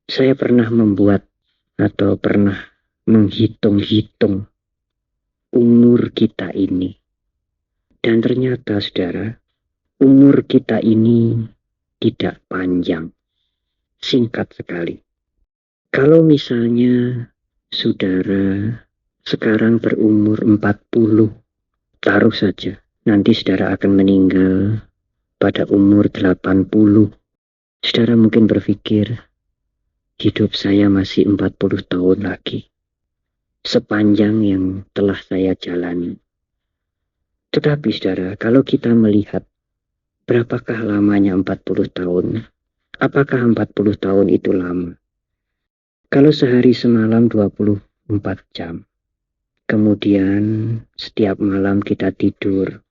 Saya pernah membuat atau pernah menghitung-hitung umur kita ini. Dan ternyata, saudara, umur kita ini tidak panjang, singkat sekali. Kalau misalnya saudara sekarang berumur 40, taruh saja, nanti saudara akan meninggal pada umur 80. Saudara mungkin berpikir, hidup saya masih 40 tahun lagi, sepanjang yang telah saya jalani. Tetapi saudara, kalau kita melihat berapakah lamanya 40 tahun, apakah 40 tahun itu lama? Kalau sehari semalam 24 jam, kemudian setiap malam kita tidur,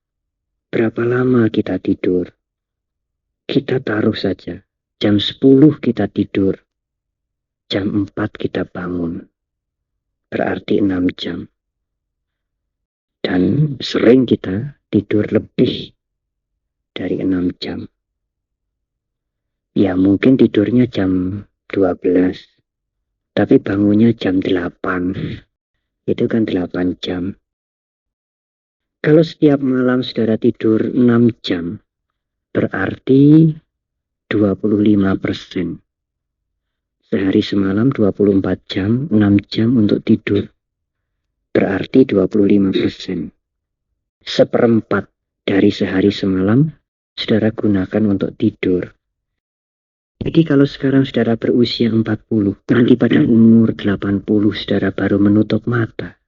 berapa lama kita tidur? Kita taruh saja, jam 10 kita tidur, jam 4 kita bangun, berarti 6 jam. Dan sering kita tidur lebih dari 6 jam. Ya mungkin tidurnya jam 12, tapi bangunnya jam 8. Itu kan 8 jam. Kalau setiap malam saudara tidur 6 jam, berarti 25%. Sehari semalam 24 jam, 6 jam untuk tidur. Berarti 25%. Seperempat dari sehari semalam, saudara gunakan untuk tidur. Jadi kalau sekarang saudara berusia 40, nanti pada umur 80 saudara baru menutup mata.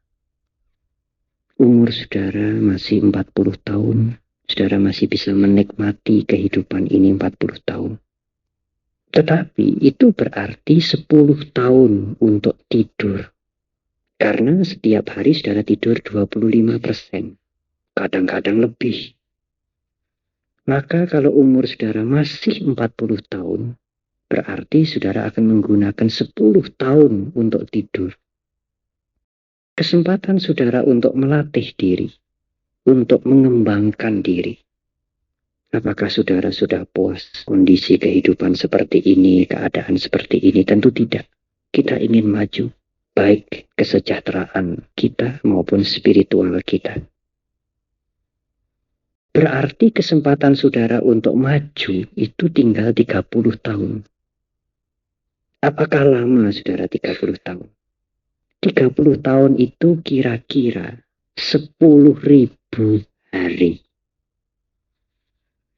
Umur saudara masih 40 tahun, saudara masih bisa menikmati kehidupan ini 40 tahun. Tetapi itu berarti 10 tahun untuk tidur. Karena setiap hari saudara tidur 25%. Kadang-kadang lebih. Maka kalau umur saudara masih 40 tahun, berarti saudara akan menggunakan 10 tahun untuk tidur. Kesempatan saudara untuk melatih diri, untuk mengembangkan diri. Apakah saudara sudah puas kondisi kehidupan seperti ini, keadaan seperti ini? Tentu tidak. Kita ingin maju, baik kesejahteraan kita maupun spiritual kita. Berarti kesempatan saudara untuk maju itu tinggal 30 tahun. Apakah lama saudara 30 tahun? 30 tahun itu kira-kira 10.000 hari.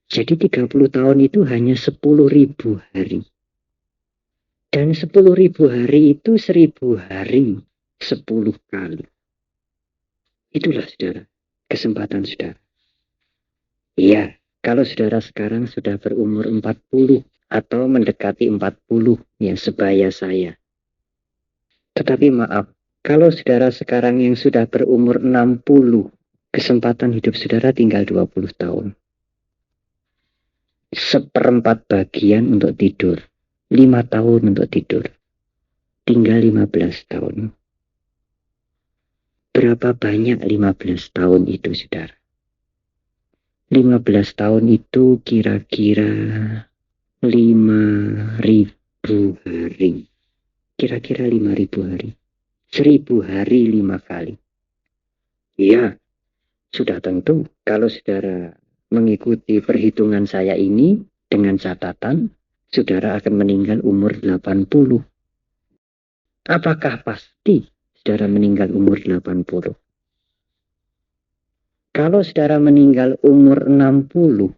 Jadi 30 tahun itu hanya 10.000 hari. Dan 10.000 hari itu 1.000 hari 10 kali. Itulah saudara, kesempatan saudara. Iya, kalau saudara sekarang sudah berumur 40 atau mendekati 40, ya sebaya saya. Tetapi maaf, kalau saudara sekarang yang sudah berumur 60, kesempatan hidup saudara tinggal 20 tahun. Seperempat bagian untuk tidur. 5 tahun untuk tidur. Tinggal 15 tahun. Berapa banyak 15 tahun itu, saudara? 15 tahun itu kira-kira 5.000 hari. Kira-kira 5.000 hari. 1.000 hari 5 kali. Iya, sudah tentu kalau saudara mengikuti perhitungan saya ini dengan catatan, saudara akan meninggal umur 80. Apakah pasti saudara meninggal umur 80? Kalau saudara meninggal umur 60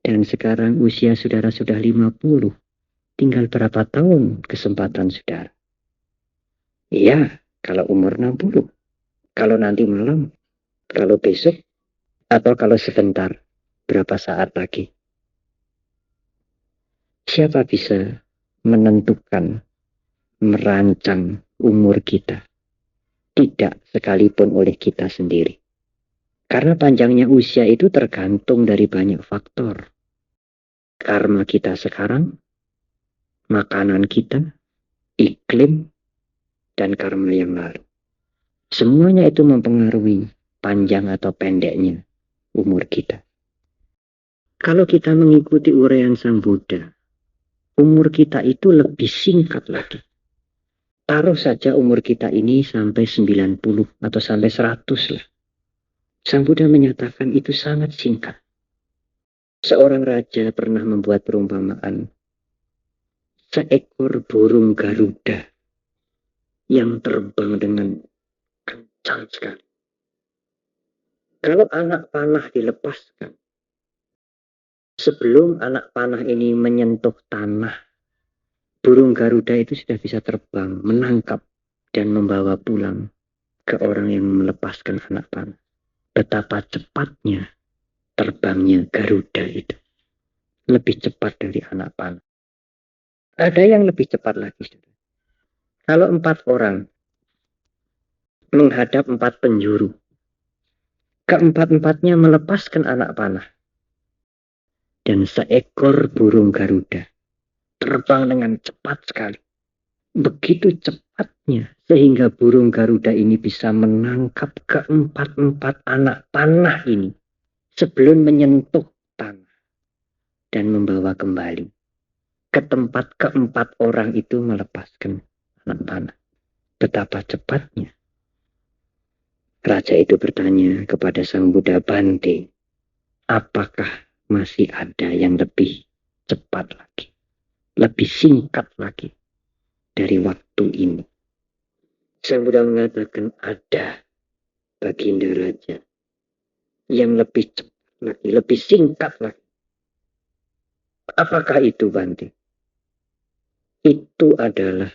dan sekarang usia saudara sudah 50, tinggal berapa tahun kesempatan saudara? Iya, kalau umur 60. Kalau nanti malam, kalau besok, atau kalau sebentar, berapa saat lagi? Siapa bisa menentukan, merancang umur kita? Tidak sekalipun oleh kita sendiri. Karena panjangnya usia itu tergantung dari banyak faktor. Karma kita sekarang, makanan kita, iklim, dan karma yang lalu. Semuanya itu mempengaruhi panjang atau pendeknya umur kita. Kalau kita mengikuti uraian Sang Buddha, umur kita itu lebih singkat lagi. Taruh saja umur kita ini sampai 90 atau sampai 100 lah. Sang Buddha menyatakan itu sangat singkat. Seorang raja pernah membuat perumpamaan. Seekor burung Garuda yang terbang dengan kencang sekali. Kalau anak panah dilepaskan, sebelum anak panah ini menyentuh tanah, burung Garuda itu sudah bisa terbang, menangkap, dan membawa pulang ke orang yang melepaskan anak panah. Betapa cepatnya terbangnya Garuda itu. Lebih cepat dari anak panah. Ada yang lebih cepat lagi. Kalau 4 orang menghadap 4 penjuru, keempat-empatnya melepaskan anak panah. Dan seekor burung Garuda terbang dengan cepat sekali. Begitu cepatnya sehingga burung Garuda ini bisa menangkap keempat-empat anak panah ini sebelum menyentuh tanah dan membawa kembali ke tempat keempat orang itu melepaskan anak panah. Betapa cepatnya. Raja itu bertanya kepada Sang Buddha, Bante, apakah masih ada yang lebih cepat lagi, lebih singkat lagi dari waktu ini? Sang Buddha mengatakan, ada, Baginda Raja, yang lebih cepat lagi, lebih singkat lagi. Apakah itu, Bante? Itu adalah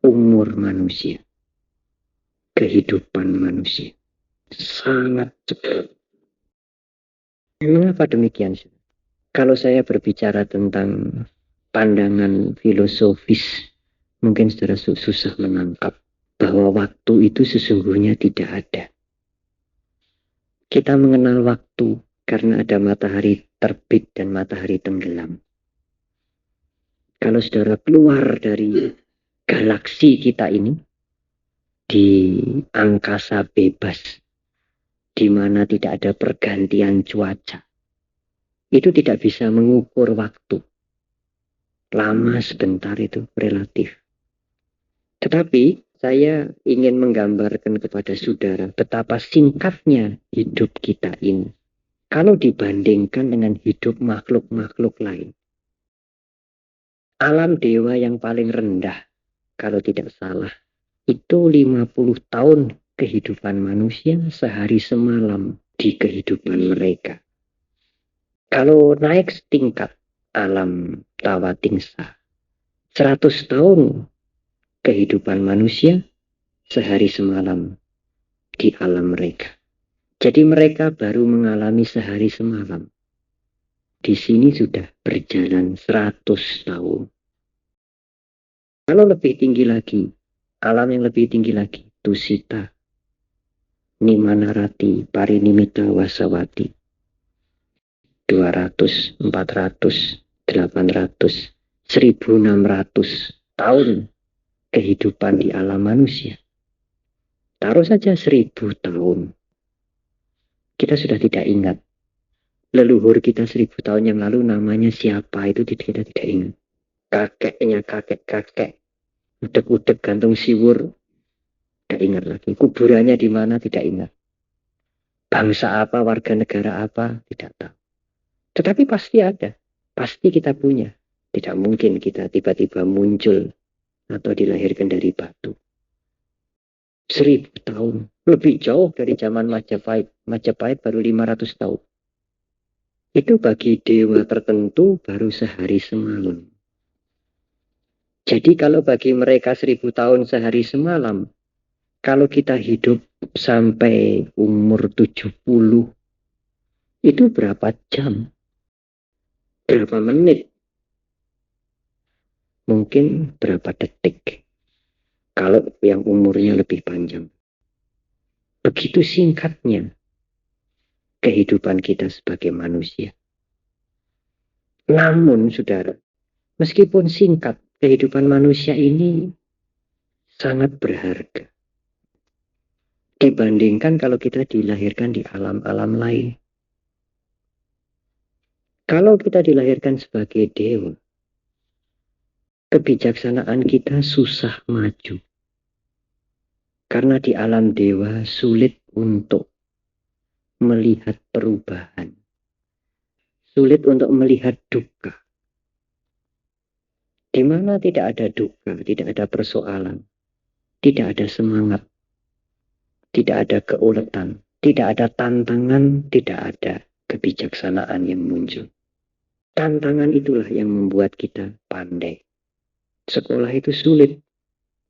umur manusia, kehidupan manusia. Sangat cepat. Mengapa demikian? Kalau saya berbicara tentang pandangan filosofis, mungkin saudara susah menangkap bahwa waktu itu sesungguhnya tidak ada. Kita mengenal waktu karena ada matahari terbit dan matahari tenggelam. Kalau saudara keluar dari galaksi kita ini, di angkasa bebas, di mana tidak ada pergantian cuaca, itu tidak bisa mengukur waktu. Lama sebentar itu relatif. Tetapi saya ingin menggambarkan kepada saudara betapa singkatnya hidup kita ini. Kalau dibandingkan dengan hidup makhluk-makhluk lain. Alam dewa yang paling rendah, kalau tidak salah, itu 50 tahun kehidupan manusia sehari semalam di kehidupan mereka. Kalau naik setingkat alam tawatingsa, 100 tahun kehidupan manusia sehari semalam di alam mereka. Jadi mereka baru mengalami sehari semalam. Di sini sudah berjalan 100 tahun. Kalau lebih tinggi lagi, alam yang lebih tinggi lagi, Tusita, Nimanarati, Parinimita Wasawati, 200, 400, 800, 1600 tahun kehidupan di alam manusia. Taruh saja 1000 tahun. Kita sudah tidak ingat. Leluhur kita 1000 tahun yang lalu namanya siapa, itu kita tidak ingat. Kakeknya kakek-kakek, udek-udek gantung siwur, tidak ingat lagi. Kuburannya di mana, tidak ingat. Bangsa apa, warga negara apa, tidak tahu. Tetapi pasti ada. Pasti kita punya. Tidak mungkin kita tiba-tiba muncul atau dilahirkan dari batu. 1000 tahun. Lebih jauh dari zaman Majapahit. Majapahit baru 500 tahun. Itu bagi dewa tertentu baru sehari semalam. Jadi kalau bagi mereka 1000 tahun sehari semalam, kalau kita hidup sampai umur 70, itu berapa jam? Berapa menit? Mungkin berapa detik? Kalau yang umurnya lebih panjang. Begitu singkatnya kehidupan kita sebagai manusia. Namun, saudara, meskipun singkat, kehidupan manusia ini sangat berharga. Dibandingkan kalau kita dilahirkan di alam-alam lain. Kalau kita dilahirkan sebagai dewa, kebijaksanaan kita susah maju. Karena di alam dewa sulit untuk melihat perubahan. Sulit untuk melihat duka. Di mana tidak ada duka, tidak ada persoalan, tidak ada semangat, tidak ada keuletan, tidak ada tantangan, tidak ada kebijaksanaan yang muncul. Tantangan itulah yang membuat kita pandai. Sekolah itu sulit.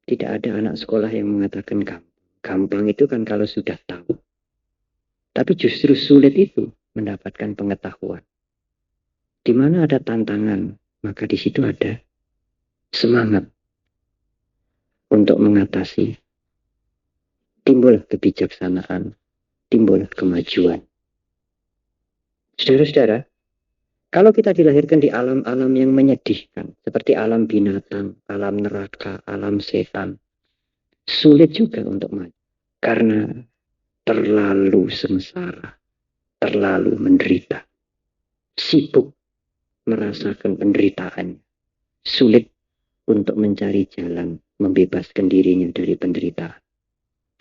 Tidak ada anak sekolah yang mengatakan gampang. Gampang itu kan kalau sudah tahu. Tapi justru sulit itu mendapatkan pengetahuan. Di mana ada tantangan, maka di situ ada semangat untuk mengatasi. Timbul kebijaksanaan, timbul kemajuan. Saudara-saudara, kalau kita dilahirkan di alam-alam yang menyedihkan, seperti alam binatang, alam neraka, alam setan, sulit juga untuk maju. Karena terlalu sengsara, terlalu menderita, sibuk merasakan penderitaan, sulit untuk mencari jalan membebaskan dirinya dari penderitaan.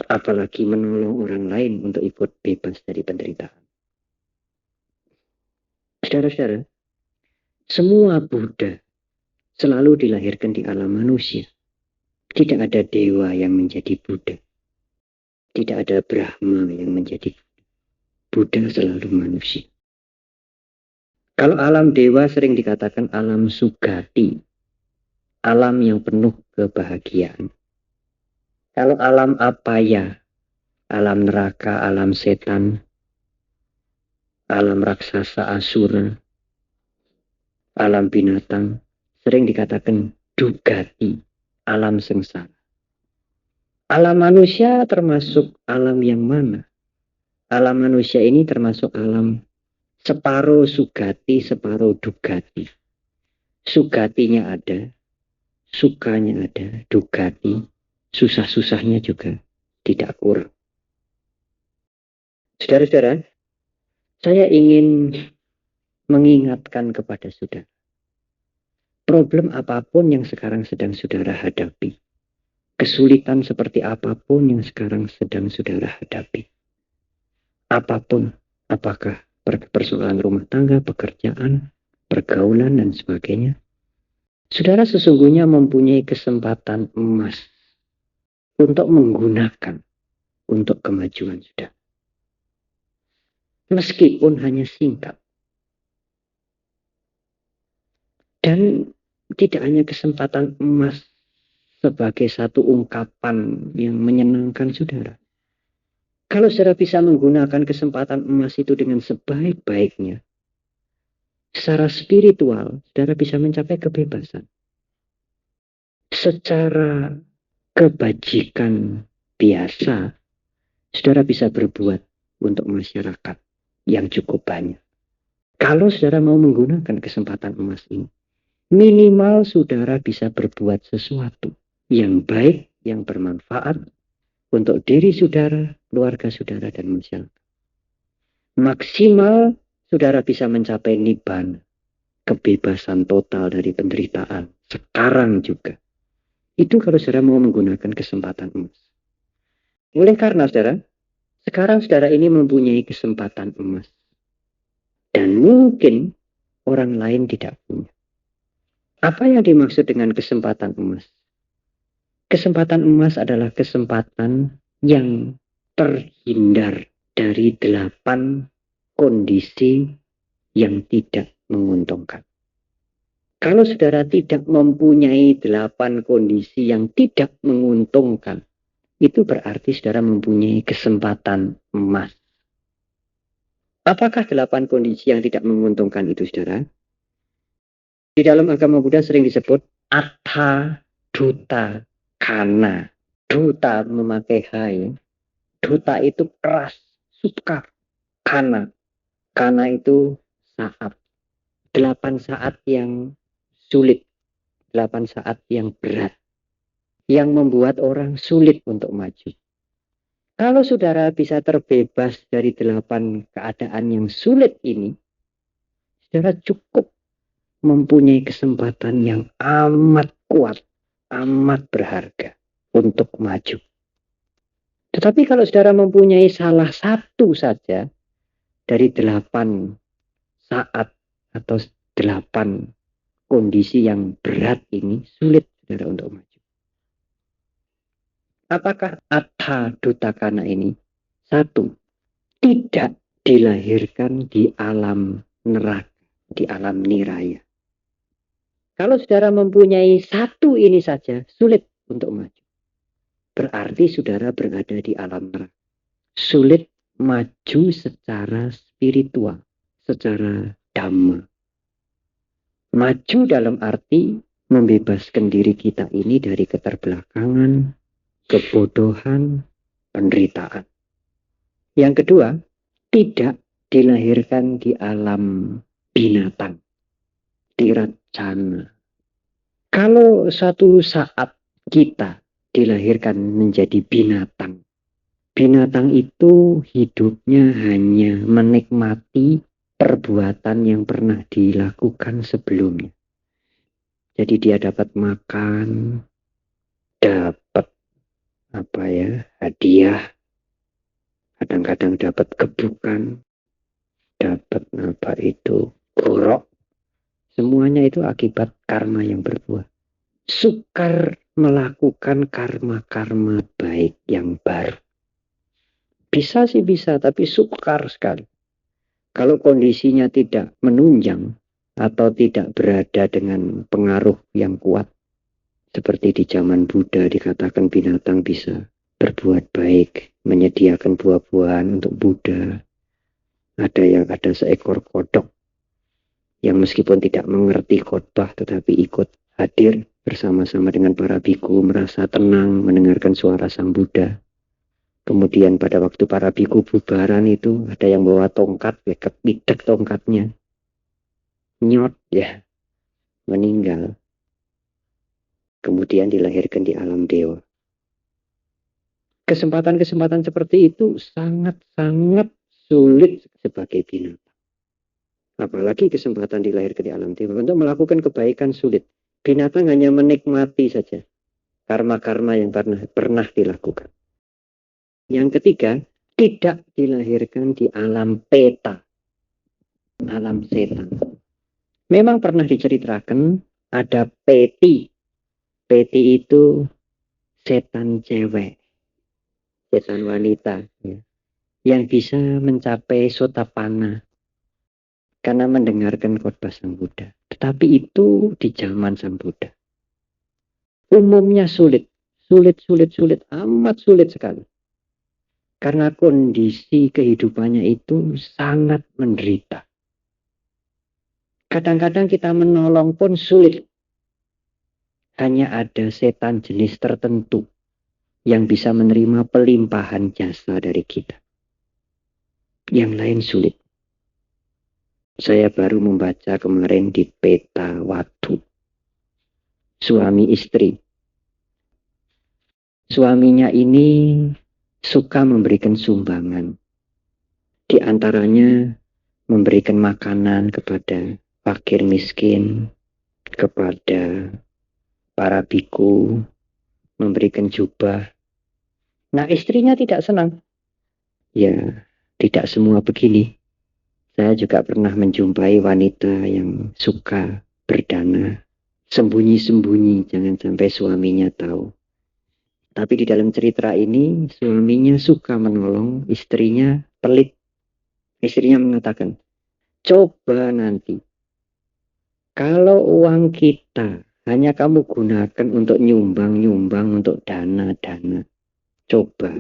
Apalagi menolong orang lain untuk ikut bebas dari penderitaan. Saudara-saudara, semua Buddha selalu dilahirkan di alam manusia. Tidak ada dewa yang menjadi Buddha. Tidak ada Brahma yang menjadi Buddha. Buddha selalu manusia. Kalau alam dewa sering dikatakan alam sugati. Alam yang penuh kebahagiaan. Kalau alam apaya, alam neraka, alam setan, alam raksasa, asura, alam binatang, sering dikatakan dugati, alam sengsara. Alam manusia termasuk alam yang mana? Alam manusia ini termasuk alam separuh sugati, separuh dugati. Sugatinya ada, sukanya ada, dugati, susah-susahnya juga tidak kurang. Saudara-saudara, saya ingin mengingatkan kepada saudara. Problem apapun yang sekarang sedang saudara hadapi. Kesulitan seperti apapun yang sekarang sedang saudara hadapi. Apapun, apakah persoalan rumah tangga, pekerjaan, pergaulan, dan sebagainya. Saudara sesungguhnya mempunyai kesempatan emas untuk menggunakan untuk kemajuan saudara. Meskipun hanya singkat. Dan tidak hanya kesempatan emas sebagai satu ungkapan yang menyenangkan saudara. Kalau saudara bisa menggunakan kesempatan emas itu dengan sebaik-baiknya, secara spiritual, saudara bisa mencapai kebebasan. Secara kebajikan biasa, saudara bisa berbuat untuk masyarakat yang cukup banyak. Kalau saudara mau menggunakan kesempatan emas ini, minimal saudara bisa berbuat sesuatu yang baik, yang bermanfaat untuk diri saudara, keluarga saudara, dan masyarakat. Maksimal saudara bisa mencapai nibbana, kebebasan total dari penderitaan. Sekarang juga. Itu kalau saudara mau menggunakan kesempatan emas. Oleh karena saudara, sekarang saudara ini mempunyai kesempatan emas. Dan mungkin orang lain tidak punya. Apa yang dimaksud dengan kesempatan emas? Kesempatan emas adalah kesempatan yang terhindar dari 8 kondisi yang tidak menguntungkan. Kalau saudara tidak mempunyai 8 kondisi yang tidak menguntungkan, itu berarti saudara mempunyai kesempatan emas. Apakah 8 kondisi yang tidak menguntungkan itu, saudara? Di dalam agama Buddha sering disebut Atha Duta Kana. Duta memakai hai. Duta itu keras, sukar. Kana. Kana itu saat. 8 saat yang sulit. 8 saat yang berat. Yang membuat orang sulit untuk maju. Kalau saudara bisa terbebas dari 8 keadaan yang sulit ini, saudara cukup mempunyai kesempatan yang amat kuat, amat berharga untuk maju. Tetapi kalau saudara mempunyai salah satu saja dari 8 saat atau 8 kondisi yang berat ini, sulit saudara untuk maju. Apakah Atha Dutakana ini? 1, tidak dilahirkan di alam neraka, di alam niraya. Kalau saudara mempunyai 1 ini saja, sulit untuk maju. Berarti saudara berada di alam neraka. Sulit maju secara spiritual, secara dhamma. Maju dalam arti membebaskan diri kita ini dari keterbelakangan, kebodohan, penderitaan. Yang kedua, tidak dilahirkan di alam binatang, tiracana. Kalau suatu saat kita dilahirkan menjadi binatang, binatang itu hidupnya hanya menikmati perbuatan yang pernah dilakukan sebelumnya. Jadi dia dapat makan, dapat hadiah, kadang-kadang dapat gebukan, dapat gorok. Semuanya itu akibat karma yang berbuah. Sukar melakukan karma-karma baik yang baru. Bisa sih bisa, tapi sukar sekali. Kalau kondisinya tidak menunjang atau tidak berada dengan pengaruh yang kuat, seperti di zaman Buddha dikatakan binatang bisa berbuat baik, menyediakan buah-buahan untuk Buddha. Ada seekor kodok yang meskipun tidak mengerti khotbah tetapi ikut hadir bersama-sama dengan para biku, merasa tenang mendengarkan suara Sang Buddha. Kemudian pada waktu para biku bubaran itu ada yang bawa tongkat, kepidak tongkatnya, nyot ya, meninggal. Kemudian dilahirkan di alam dewa. Kesempatan-kesempatan seperti itu sangat-sangat sulit sebagai binatang. Apalagi kesempatan dilahirkan di alam dewa. Untuk melakukan kebaikan sulit. Binatang hanya menikmati saja karma-karma yang pernah dilakukan. Yang ketiga, tidak dilahirkan di alam peta, alam setan. Memang pernah diceritakan ada peti. Peti itu setan cewek, setan wanita, ya, yang bisa mencapai sotapanna karena mendengarkan khotbah Sang Buddha. Tetapi itu di zaman Sang Buddha. Umumnya sulit, amat sulit sekali. Karena kondisi kehidupannya itu sangat menderita. Kadang-kadang kita menolong pun sulit. Hanya ada setan jenis tertentu yang bisa menerima pelimpahan jasa dari kita. Yang lain sulit. Saya baru membaca kemarin di Peta Watu. Suami istri. Suaminya ini suka memberikan sumbangan. Di antaranya memberikan makanan kepada fakir miskin, kepada para biku, memberikan jubah. Nah, istrinya tidak senang. Ya, tidak semua begini. Saya juga pernah menjumpai wanita yang suka berdana, sembunyi-sembunyi, jangan sampai suaminya tahu. Tapi di dalam cerita ini, suaminya suka menolong, istrinya pelit. Istrinya mengatakan, coba nanti, kalau uang kita hanya kamu gunakan untuk nyumbang-nyumbang, untuk dana-dana, coba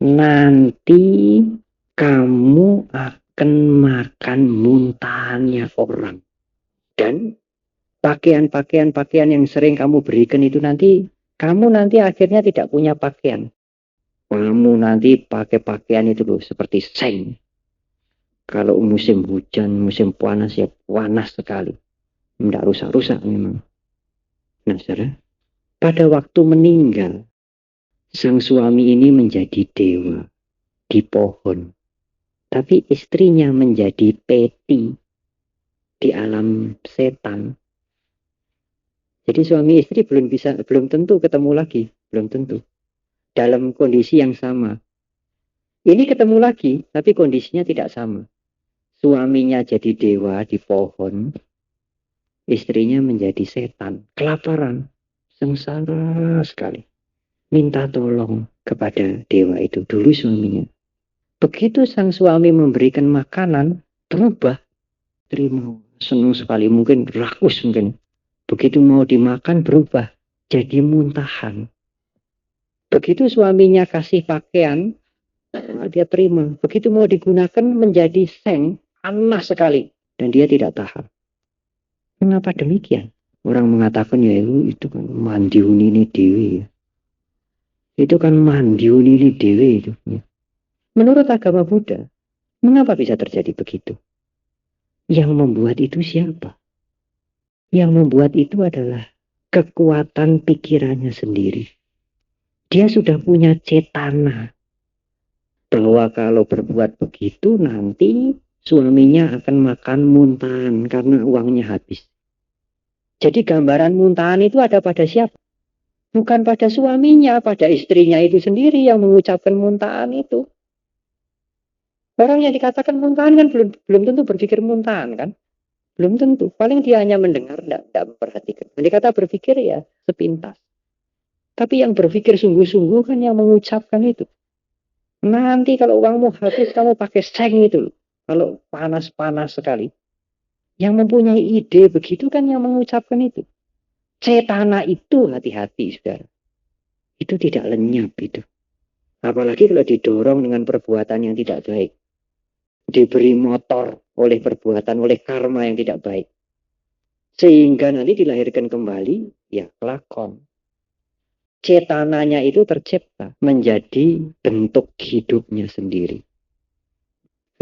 nanti kamu akan makan muntahannya orang. Dan pakaian yang sering kamu berikan itu kamu nanti akhirnya tidak punya pakaian. Kamu nanti pakai pakaian itu loh, seperti seng. Kalau musim hujan, musim panas ya panas sekali. Tidak rusak-rusak memang. Nah, saudara, pada waktu meninggal, sang suami ini menjadi dewa di pohon. Tapi istrinya menjadi peti di alam setan. Jadi suami istri belum tentu ketemu lagi, belum tentu. Dalam kondisi yang sama. Ini ketemu lagi, tapi kondisinya tidak sama. Suaminya jadi dewa di pohon, istrinya menjadi setan, kelaparan, sengsara sekali. Minta tolong kepada dewa itu dulu suaminya. Begitu sang suami memberikan makanan, berubah, terima, senang sekali, mungkin rakus mungkin. Begitu mau dimakan berubah, jadi muntahan. Begitu suaminya kasih pakaian, dia terima. Begitu mau digunakan menjadi seng, panas sekali. Dan dia tidak tahan. Kenapa demikian? Orang mengatakan ya itu kan mandiuni ini dewi. Ya. Itu kan mandiuni ini dewi itu. Ya. Menurut agama Buddha, mengapa bisa terjadi begitu? Yang membuat itu siapa? Yang membuat itu adalah kekuatan pikirannya sendiri. Dia sudah punya cetana bahwa kalau berbuat begitu nanti suaminya akan makan muntahan karena uangnya habis. Jadi gambaran muntahan itu ada pada siapa? Bukan pada suaminya, pada istrinya itu sendiri yang mengucapkan muntahan itu. Orang yang dikatakan muntahan kan belum tentu berpikir muntahan kan? Belum tentu. Paling dia hanya mendengar, tidak memperhatikan. Jadi kata berpikir ya sepintas. Tapi yang berpikir sungguh-sungguh kan yang mengucapkan itu. Nanti kalau uangmu habis kamu pakai seng itu loh. Kalau panas-panas sekali. Yang mempunyai ide begitu kan yang mengucapkan itu. Cetana itu hati-hati saudara. Itu tidak lenyap itu. Apalagi kalau didorong dengan perbuatan yang tidak baik. Diberi motor oleh perbuatan, oleh karma yang tidak baik. Sehingga nanti dilahirkan kembali, ya kelakon. Cetananya itu tercipta menjadi bentuk hidupnya sendiri.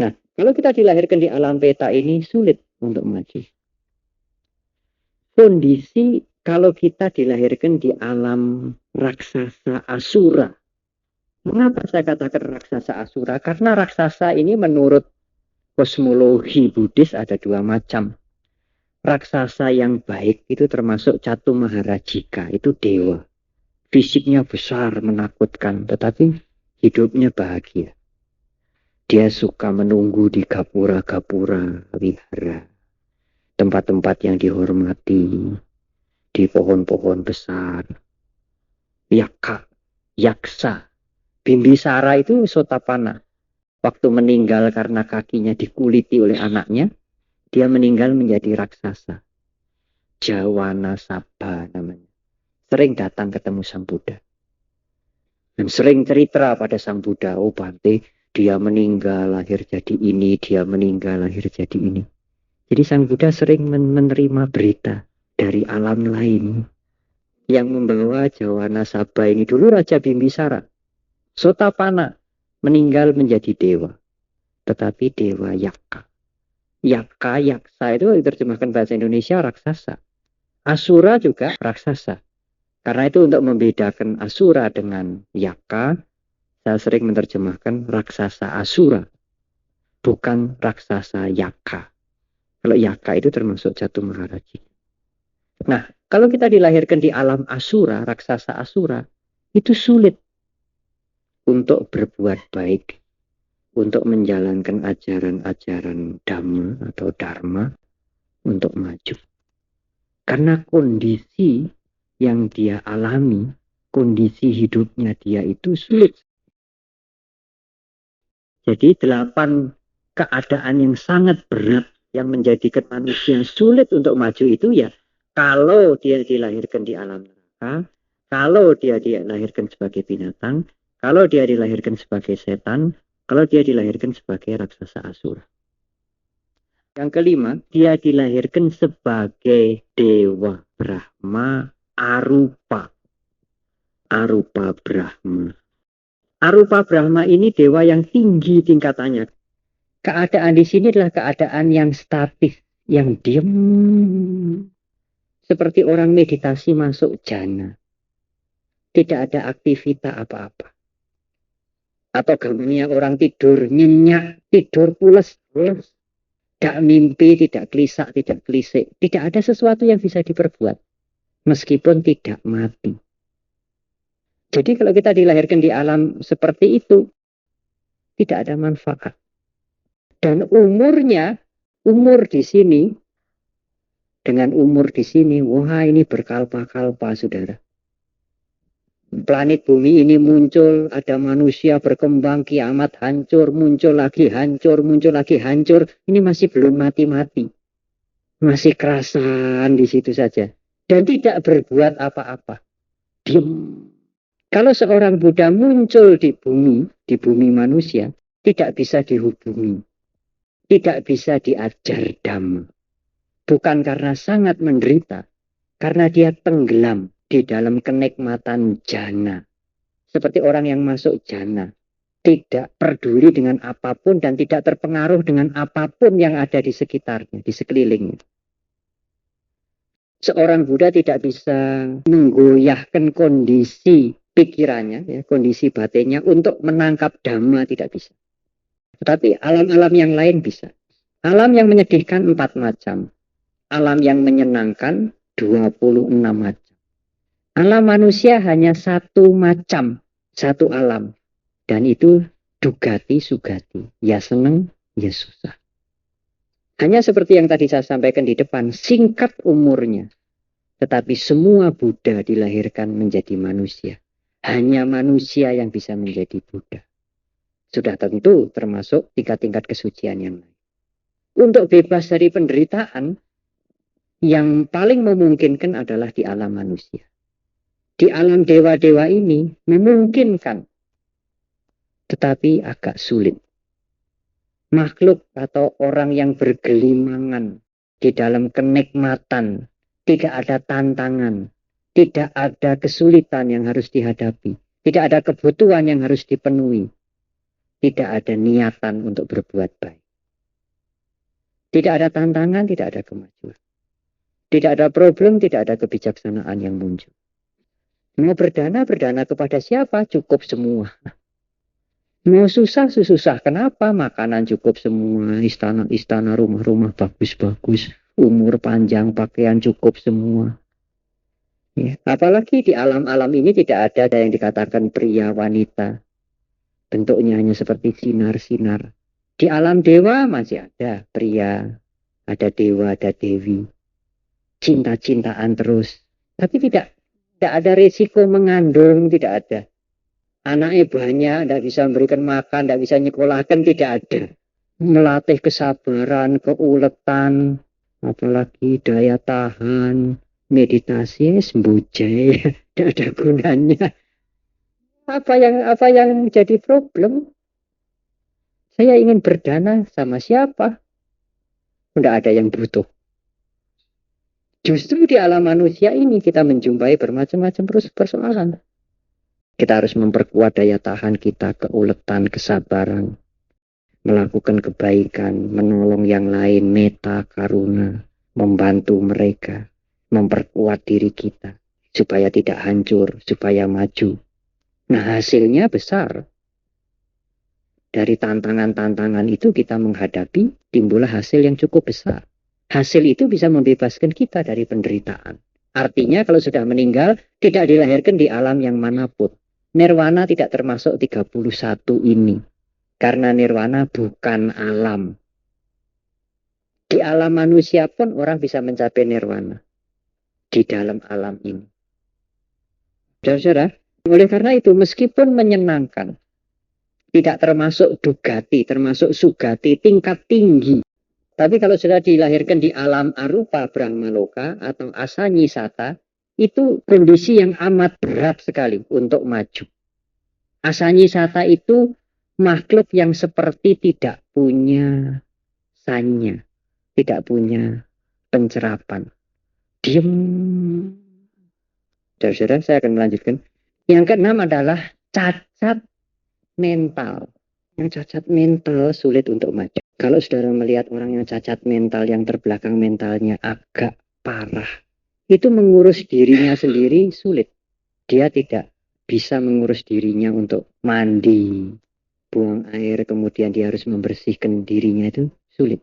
Nah, kalau kita dilahirkan di alam peta ini sulit untuk maju. Kondisi kalau kita dilahirkan di alam raksasa asura. Mengapa saya katakan raksasa asura? Karena raksasa ini menurut kosmologi Buddhis ada dua macam. Raksasa yang baik itu termasuk Catu Maharajika, itu dewa. Fisiknya besar, menakutkan, tetapi hidupnya bahagia. Dia suka menunggu di gapura-gapura wihara. Tempat-tempat yang dihormati, di pohon-pohon besar. Yaksa. Bimbisara itu Sotapana. Waktu meninggal karena kakinya dikuliti oleh anaknya, dia meninggal menjadi raksasa. Jawana Sabha namanya. Sering datang ketemu Sang Buddha. Dan sering cerita pada Sang Buddha, oh Bante, dia meninggal lahir jadi ini, dia meninggal lahir jadi ini. Jadi Sang Buddha sering menerima berita dari alam lain yang membawa Jawana Sabha ini dulu Raja Bimbisara. Sotapana meninggal menjadi dewa. Tetapi dewa Yaka. Yaksa itu diterjemahkan bahasa Indonesia raksasa. Asura juga raksasa. Karena itu untuk membedakan Asura dengan Yaka, saya sering menerjemahkan raksasa Asura. Bukan raksasa Yaka. Kalau Yaka itu termasuk Catu Maharajika. Nah, kalau kita dilahirkan di alam Asura, raksasa Asura, itu sulit untuk berbuat baik. Untuk menjalankan ajaran-ajaran Dhamma atau Dharma untuk maju. Karena kondisi yang dia alami, kondisi hidupnya dia itu sulit. Jadi 8 keadaan yang sangat berat yang menjadikan manusia sulit untuk maju itu ya kalau dia dilahirkan di alam neraka, kalau dia dilahirkan sebagai binatang, kalau dia dilahirkan sebagai setan, kalau dia dilahirkan sebagai raksasa asura. Yang kelima, dia dilahirkan sebagai dewa Brahma Arupa. Arupa Brahma. Arupa Brahma ini dewa yang tinggi tingkatannya. Keadaan di sini adalah keadaan yang statis, yang diam. Seperti orang meditasi masuk jana. Tidak ada aktivitas apa-apa. Atau gampangnya orang tidur nyenyak, tidur pules. Tidak mimpi, tidak kelisak, tidak kelisik. Tidak ada sesuatu yang bisa diperbuat. meskipun tidak mati. Jadi kalau kita dilahirkan di alam seperti itu, tidak ada manfaat. Dan umur di sini, dengan umur di sini, wah ini berkalpa-kalpa, saudara. Planet bumi ini muncul, ada manusia berkembang, kiamat hancur, muncul lagi hancur, muncul lagi hancur. Ini masih belum mati-mati. Masih kerasan di situ saja. Dan tidak berbuat apa-apa. Diam. Kalau seorang Buddha muncul di bumi manusia, tidak bisa dihubungi. Tidak bisa diajar dhamma. Bukan karena sangat menderita, karena dia tenggelam di dalam kenikmatan jana. Seperti orang yang masuk jana. Tidak peduli dengan apapun dan tidak terpengaruh dengan apapun yang ada di sekitarnya, di sekelilingnya. Seorang Buddha tidak bisa menggoyahkan kondisi pikirannya, ya, kondisi batinnya untuk menangkap dhamma, tidak bisa. Tetapi alam-alam yang lain bisa. Alam yang menyedihkan 4 macam. Alam yang menyenangkan 26 macam. Alam manusia hanya 1 macam, 1 alam. Dan itu dugati sugati. Ya senang, ya susah. Hanya seperti yang tadi saya sampaikan di depan, singkat umurnya. Tetapi semua Buddha dilahirkan menjadi manusia. Hanya manusia yang bisa menjadi Buddha. Sudah tentu termasuk tingkat-tingkat kesucian yang lain. Untuk bebas dari penderitaan, yang paling memungkinkan adalah di alam manusia. Di alam dewa-dewa ini memungkinkan, tetapi agak sulit. Makhluk atau orang yang bergelimangan di dalam kenikmatan, tidak ada tantangan, tidak ada kesulitan yang harus dihadapi, tidak ada kebutuhan yang harus dipenuhi, tidak ada niatan untuk berbuat baik. Tidak ada tantangan, tidak ada kemajuan. Tidak ada problem, tidak ada kebijaksanaan yang muncul. Mau berdana kepada siapa? Cukup semua. Mau susah. Kenapa? Makanan cukup semua, istana, rumah-rumah bagus-bagus, umur panjang, pakaian cukup semua. Ya. Apalagi di alam-alam ini tidak ada yang dikatakan pria, wanita. Bentuknya hanya seperti sinar-sinar. Di alam dewa masih ada pria, ada dewa, ada dewi. Cinta-cintaan terus. Tapi tidak ada risiko mengandung, tidak ada. Anaknya banyak, tidak bisa memberikan makan, tidak bisa nyekolahkan, tidak ada. Melatih kesabaran, keuletan, apalagi daya tahan, meditasi, sembujai, tidak ada gunanya. Apa yang jadi problem? Saya ingin berdana sama siapa? Tidak ada yang butuh. Justru di alam manusia ini kita menjumpai bermacam-macam persoalan. Kita harus memperkuat daya tahan kita, keuletan, kesabaran, melakukan kebaikan, menolong yang lain, metta, karuna, membantu mereka, memperkuat diri kita, supaya tidak hancur, supaya maju. Nah, hasilnya besar. Dari tantangan-tantangan itu kita menghadapi, timbullah hasil yang cukup besar. Hasil itu bisa membebaskan kita dari penderitaan. Artinya kalau sudah meninggal, tidak dilahirkan di alam yang manapun. Nirwana tidak termasuk 31 ini. Karena nirwana bukan alam. Di alam manusia pun orang bisa mencapai nirwana. Di dalam alam ini. Saudara-saudara, oleh karena itu meskipun menyenangkan, tidak termasuk dugati, termasuk sugati, tingkat tinggi. Tapi kalau sudah dilahirkan di alam arupa brahmaloka atau asanyisata, itu kondisi yang amat berat sekali untuk maju. Asanyisata itu makhluk yang seperti tidak punya sanya, tidak punya pencerapan. Diam. Saudara-saudara, saya akan melanjutkan. Yang keenam adalah cacat mental. Yang cacat mental sulit untuk maju. Kalau saudara melihat orang yang cacat mental, yang terbelakang mentalnya agak parah, itu mengurus dirinya sendiri sulit. Dia tidak bisa mengurus dirinya untuk mandi, buang air, kemudian dia harus membersihkan dirinya, itu sulit.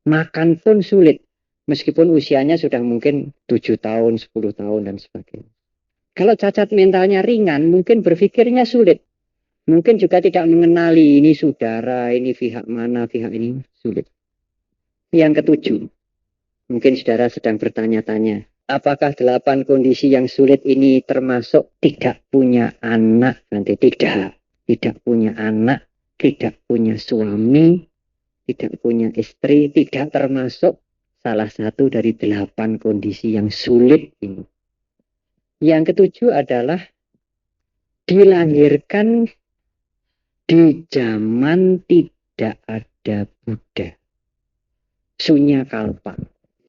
Makan pun sulit. Meskipun usianya sudah mungkin 7 tahun, 10 tahun dan sebagainya. Kalau cacat mentalnya ringan, mungkin berpikirnya sulit. Mungkin juga tidak mengenali ini saudara, ini pihak mana, pihak ini sulit. Yang ketujuh, mungkin saudara sedang bertanya-tanya, apakah 8 kondisi yang sulit ini termasuk tidak punya anak? Nanti tidak punya anak, tidak punya suami, tidak punya istri, tidak termasuk salah satu dari 8 kondisi yang sulit ini. Yang ketujuh adalah dilahirkan di zaman tidak ada Buddha. Sunya kalpa.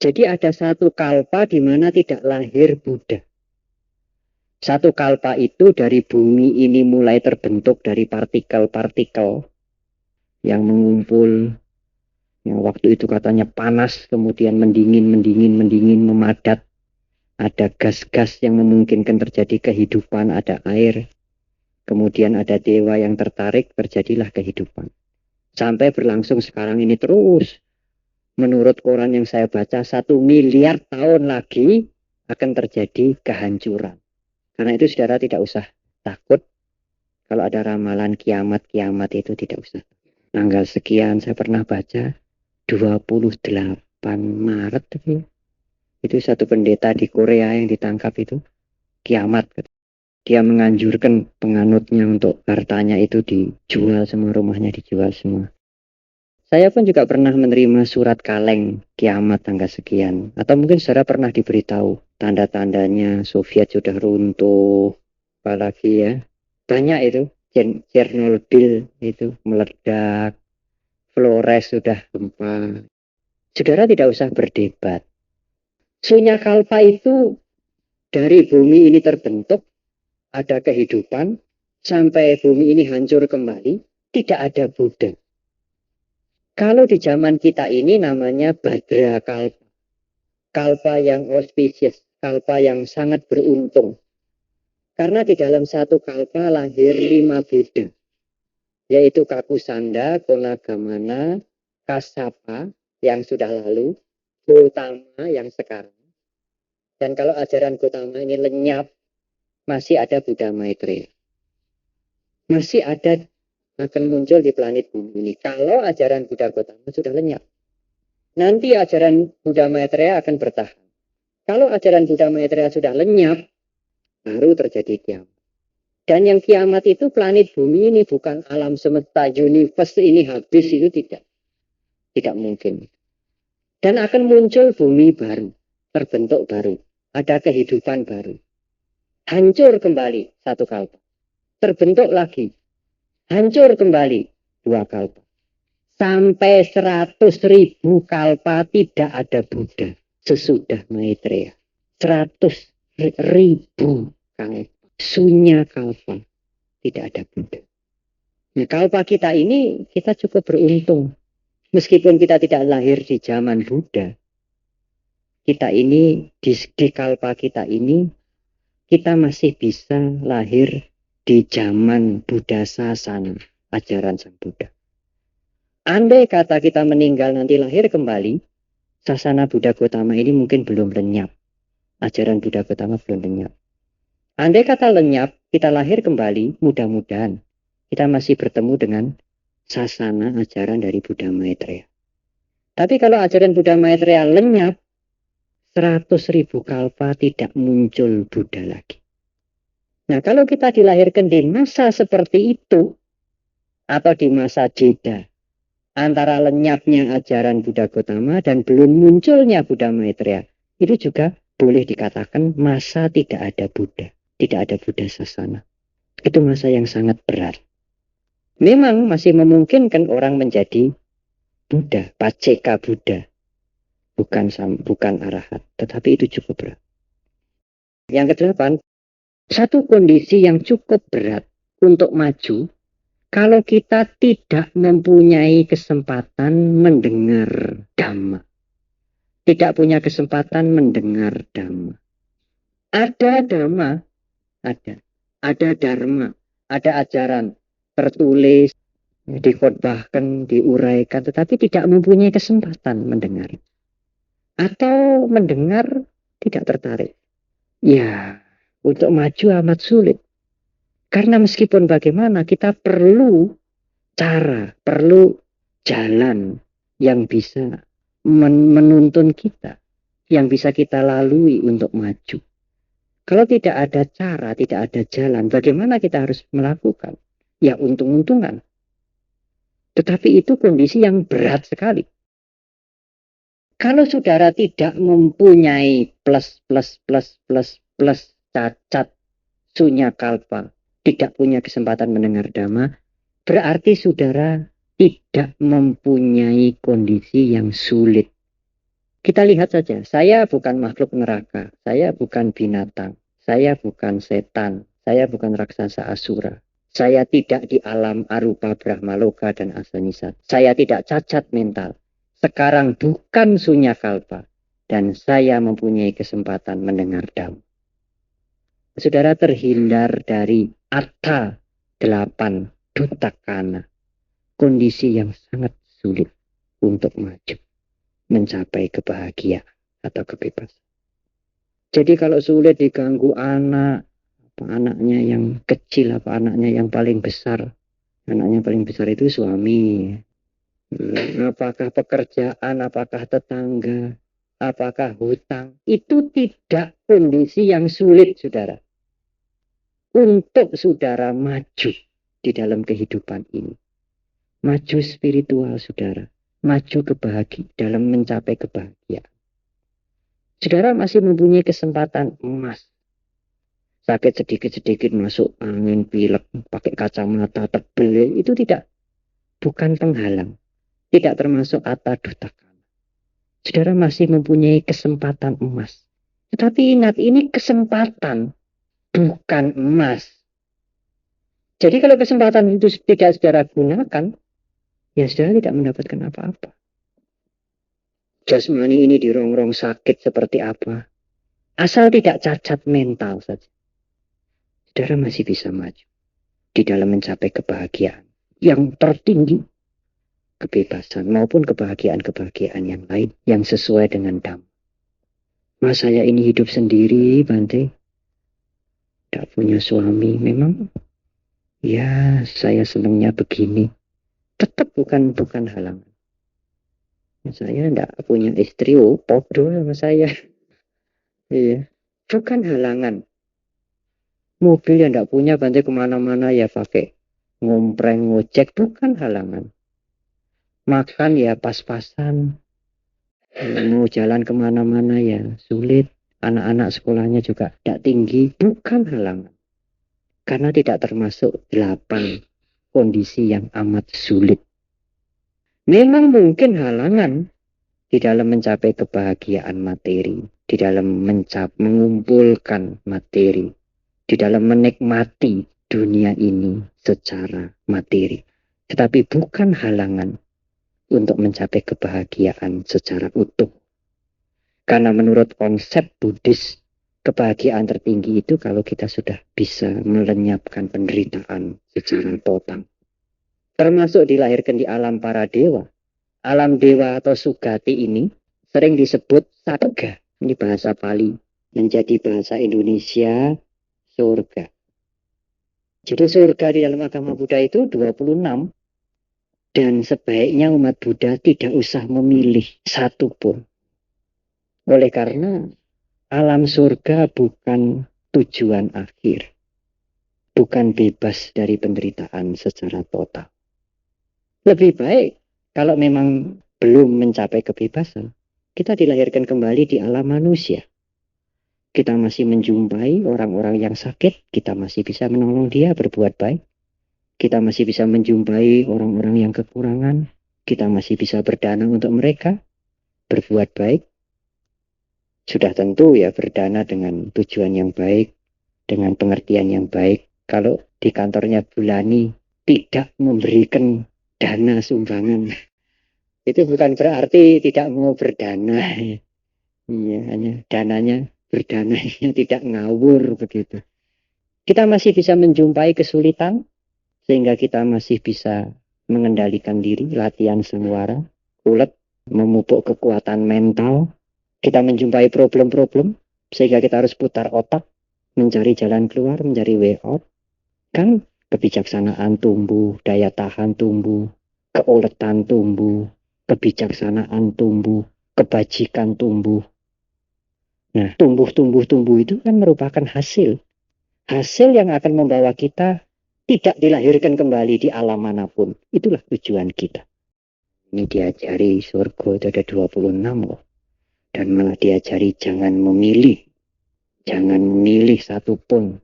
Jadi ada satu kalpa di mana tidak lahir Buddha. Satu kalpa itu dari bumi ini mulai terbentuk dari partikel-partikel yang mengumpul, yang waktu itu katanya panas, kemudian mendingin, memadat. Ada gas-gas yang memungkinkan terjadi kehidupan, ada air. Kemudian ada dewa yang tertarik, terjadilah kehidupan. Sampai berlangsung sekarang ini terus. Menurut koran yang saya baca, 1 miliar tahun lagi akan terjadi kehancuran. Karena itu saudara tidak usah takut. Kalau ada ramalan kiamat itu tidak usah. Tanggal sekian saya pernah baca, 28 Maret. Itu satu pendeta di Korea yang ditangkap itu. Kiamat. Dia menganjurkan penganutnya untuk hartanya itu dijual semua, rumahnya dijual semua. Saya pun juga pernah menerima surat kaleng kiamat tanggal sekian. Atau mungkin saudara pernah diberitahu tanda-tandanya Soviet sudah runtuh. Apalagi ya. Banyak itu. Chernobyl itu meledak. Flores sudah gempa. Saudara tidak usah berdebat. Sunya kalpa itu dari bumi ini terbentuk. Ada kehidupan. Sampai bumi ini hancur kembali. Tidak ada Buddha. Kalau di zaman kita ini namanya Badra Kalpa. Kalpa yang auspicious. Kalpa yang sangat beruntung. Karena di dalam satu kalpa lahir 5 Buddha. Yaitu Kakusanda, Konagamana, Kassapa yang sudah lalu. Gotama yang sekarang. Dan kalau ajaran Gotama ini lenyap. Masih ada Buddha Maitreya. Masih ada akan muncul di planet bumi ini. Kalau ajaran Buddha Gotama sudah lenyap. Nanti ajaran Buddha Maitreya akan bertahan. Kalau ajaran Buddha Maitreya sudah lenyap, baru terjadi kiamat. Dan yang kiamat itu planet bumi ini bukan alam semesta, universe ini habis, itu tidak. Tidak mungkin. Dan akan muncul bumi baru, terbentuk baru. Ada kehidupan baru. Hancur kembali satu kalpa. Terbentuk lagi. Hancur kembali 2 kalpa. Sampai 100.000 kalpa tidak ada Buddha sesudah Maitreya. 100.000 kalpa. Sunya kalpa. Tidak ada Buddha. Nah, kalpa kita ini kita cukup beruntung. Meskipun kita tidak lahir di zaman Buddha. Kita ini, di kalpa kita ini, kita masih bisa lahir di zaman Buddha Sasana, ajaran Sang Buddha. Andai kata kita meninggal nanti lahir kembali, Sasana Buddha Gotama ini mungkin belum lenyap. Ajaran Buddha Gotama belum lenyap. Andai kata lenyap, kita lahir kembali, mudah-mudahan kita masih bertemu dengan Sasana ajaran dari Buddha Maitreya. Tapi kalau ajaran Buddha Maitreya lenyap, 100.000 kalpa tidak muncul Buddha lagi. Nah, kalau kita dilahirkan di masa seperti itu, atau di masa jeda, antara lenyapnya ajaran Buddha Gotama dan belum munculnya Buddha Maitreya, itu juga boleh dikatakan masa tidak ada Buddha, tidak ada Buddha Sasana. Itu masa yang sangat berat. Memang masih memungkinkan orang menjadi Buddha, Paceka Buddha, bukan arahat, tetapi itu cukup berat. Yang kedelapan, satu kondisi yang cukup berat untuk maju kalau kita tidak mempunyai kesempatan mendengar Dhamma. Tidak punya kesempatan mendengar Dhamma. Ada Dhamma, ada Dharma, ada ajaran tertulis, dikhotbahkan, diuraikan, tetapi tidak mempunyai kesempatan mendengar. Atau mendengar tidak tertarik? Ya, untuk maju amat sulit. Karena meskipun bagaimana kita perlu cara, perlu jalan yang bisa menuntun kita, yang bisa kita lalui untuk maju. Kalau tidak ada cara, tidak ada jalan, bagaimana kita harus melakukan? Ya untung-untungan. Tetapi itu kondisi yang berat sekali. Kalau saudara tidak mempunyai plus cacat sunya kalpa, tidak punya kesempatan mendengar dhamma, berarti saudara tidak mempunyai kondisi yang sulit. Kita lihat saja, saya bukan makhluk neraka, saya bukan binatang, saya bukan setan, saya bukan raksasa asura. Saya tidak di alam arupa brahmaloka dan asanisa. Saya tidak cacat mental. Sekarang bukan sunya kalpa. Dan saya mempunyai kesempatan mendengar dhamma. Saudara terhindar dari artha 8 dutakana. Kondisi yang sangat sulit untuk maju. Mencapai kebahagiaan atau kebebasan. Jadi kalau sulit diganggu anak, apa anaknya yang kecil, apa anaknya yang paling besar. Anaknya paling besar itu suami. Apakah pekerjaan, apakah tetangga, apakah hutang. Itu tidak kondisi yang sulit, saudara. Untuk saudara maju di dalam kehidupan ini. Maju spiritual, saudara. Maju dalam mencapai kebahagiaan. Saudara masih mempunyai kesempatan emas. Sakit sedikit-sedikit masuk angin, pilek, pakai kacamata tebel, itu bukan penghalang. Tidak termasuk atta dutakana. Saudara masih mempunyai kesempatan emas. Tetapi ingat, ini kesempatan, bukan emas. Jadi kalau kesempatan itu tidak saudara gunakan, ya saudara tidak mendapatkan apa-apa. Jasmani ini dirongrong sakit seperti apa. Asal tidak cacat mental saja. Saudara masih bisa maju di dalam mencapai kebahagiaan yang tertinggi. Kebebasan maupun kebahagiaan-kebahagiaan yang lain yang sesuai dengan dhamma. Mas saya ini hidup sendiri, Bante. Tidak punya suami. Memang ya saya senangnya begini. Tetap bukan halangan. Saya tidak punya istri, podo sama saya. Iya, bukan halangan. Mobil yang tidak punya, Bante, kemana-mana ya pakai ngompreng, ngojek, bukan halangan. Makan ya pas-pasan. Mau jalan kemana-mana ya sulit. Anak-anak sekolahnya juga tidak tinggi, bukan halangan. Karena tidak termasuk 8 kondisi yang amat sulit. Memang mungkin halangan di dalam mencapai kebahagiaan materi, di dalam mengumpulkan materi, di dalam menikmati dunia ini secara materi. Tetapi bukan halangan untuk mencapai kebahagiaan secara utuh. Karena menurut konsep Buddhis, kebahagiaan tertinggi itu kalau kita sudah bisa melenyapkan penderitaan secara total. Termasuk dilahirkan di alam para dewa. Alam dewa atau sugati ini sering disebut sarga. Ini bahasa Pali. Menjadi bahasa Indonesia, surga. Jadi surga di dalam agama Buddha itu 26. Dan sebaiknya umat Buddha tidak usah memilih satu pun. Oleh karena alam surga bukan tujuan akhir. Bukan bebas dari penderitaan secara total. Lebih baik kalau memang belum mencapai kebebasan, kita dilahirkan kembali di alam manusia. Kita masih menjumpai orang-orang yang sakit, kita masih bisa menolong dia berbuat baik. Kita masih bisa menjumpai orang-orang yang kekurangan, kita masih bisa berdana untuk mereka, berbuat baik. Sudah tentu ya berdana dengan tujuan yang baik, dengan pengertian yang baik. Kalau di kantornya Bulani tidak memberikan dana sumbangan, itu bukan berarti tidak mau berdana. Iya, hanya dananya berdananya tidak ngawur begitu. Kita masih bisa menjumpai kesulitan sehingga kita masih bisa mengendalikan diri, latihan sangwara, ulet, memupuk kekuatan mental, Kita menjumpai problem-problem, sehingga kita harus putar otak, mencari jalan keluar, mencari way out. Kan kebijaksanaan tumbuh, daya tahan tumbuh, keuletan tumbuh, kebijaksanaan tumbuh, kebajikan tumbuh. Nah, tumbuh itu kan merupakan hasil. Hasil yang akan membawa kita tidak dilahirkan kembali di alam manapun. Itulah tujuan kita. Ini diajari surga itu ada 26 loh. Dan malah diajari jangan memilih. Jangan memilih satupun.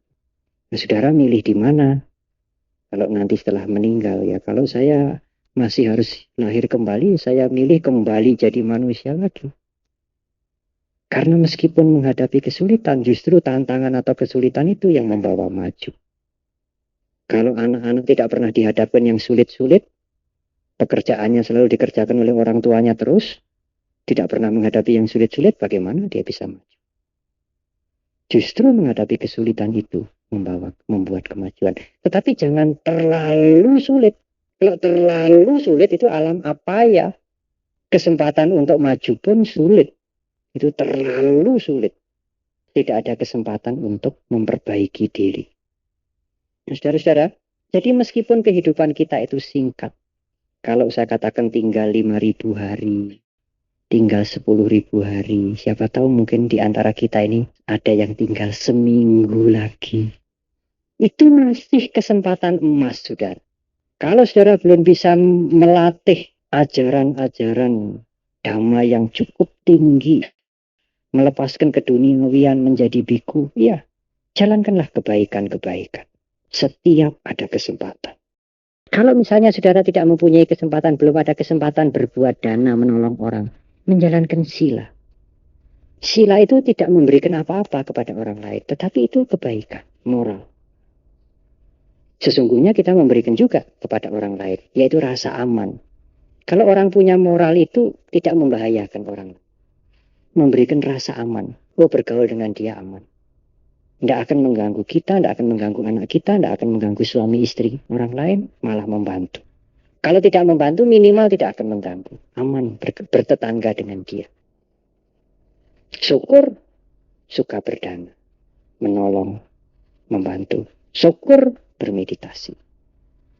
Nah, saudara milih di mana? Kalau nanti setelah meninggal ya, kalau saya masih harus lahir kembali, saya milih kembali jadi manusia lagi. Karena meskipun menghadapi kesulitan, justru tantangan atau kesulitan itu yang membawa maju. Kalau anak-anak tidak pernah dihadapkan yang sulit-sulit, pekerjaannya selalu dikerjakan oleh orang tuanya terus, tidak pernah menghadapi yang sulit-sulit, bagaimana dia bisa maju? Justru menghadapi kesulitan itu membuat kemajuan. Tetapi jangan terlalu sulit. Kalau terlalu sulit itu alam apa ya? Kesempatan untuk maju pun sulit. Itu terlalu sulit. Tidak ada kesempatan untuk memperbaiki diri. Nah, saudara-saudara, jadi meskipun kehidupan kita itu singkat, kalau saya katakan tinggal 5.000 hari, tinggal 10.000 hari, siapa tahu mungkin di antara kita ini ada yang tinggal seminggu lagi. Itu masih kesempatan emas, saudara. Kalau saudara belum bisa melatih ajaran-ajaran dhamma yang cukup tinggi, melepaskan keduniawian menjadi biku, ya, jalankanlah kebaikan-kebaikan. Setiap ada kesempatan. Kalau misalnya saudara tidak mempunyai kesempatan, belum ada kesempatan berbuat dana, menolong orang, menjalankan sila. Sila itu tidak memberikan apa-apa kepada orang lain, tetapi itu kebaikan, moral. Sesungguhnya kita memberikan juga kepada orang lain, yaitu rasa aman. Kalau orang punya moral itu tidak membahayakan orang lain. Memberikan rasa aman. Oh, bergaul dengan dia aman. Tidak akan mengganggu kita, tidak akan mengganggu anak kita, tidak akan mengganggu suami istri. Orang lain malah membantu. Kalau tidak membantu, minimal tidak akan mengganggu. Aman, bertetangga dengan dia. Syukur, suka berdana. Menolong, membantu. Syukur, bermeditasi.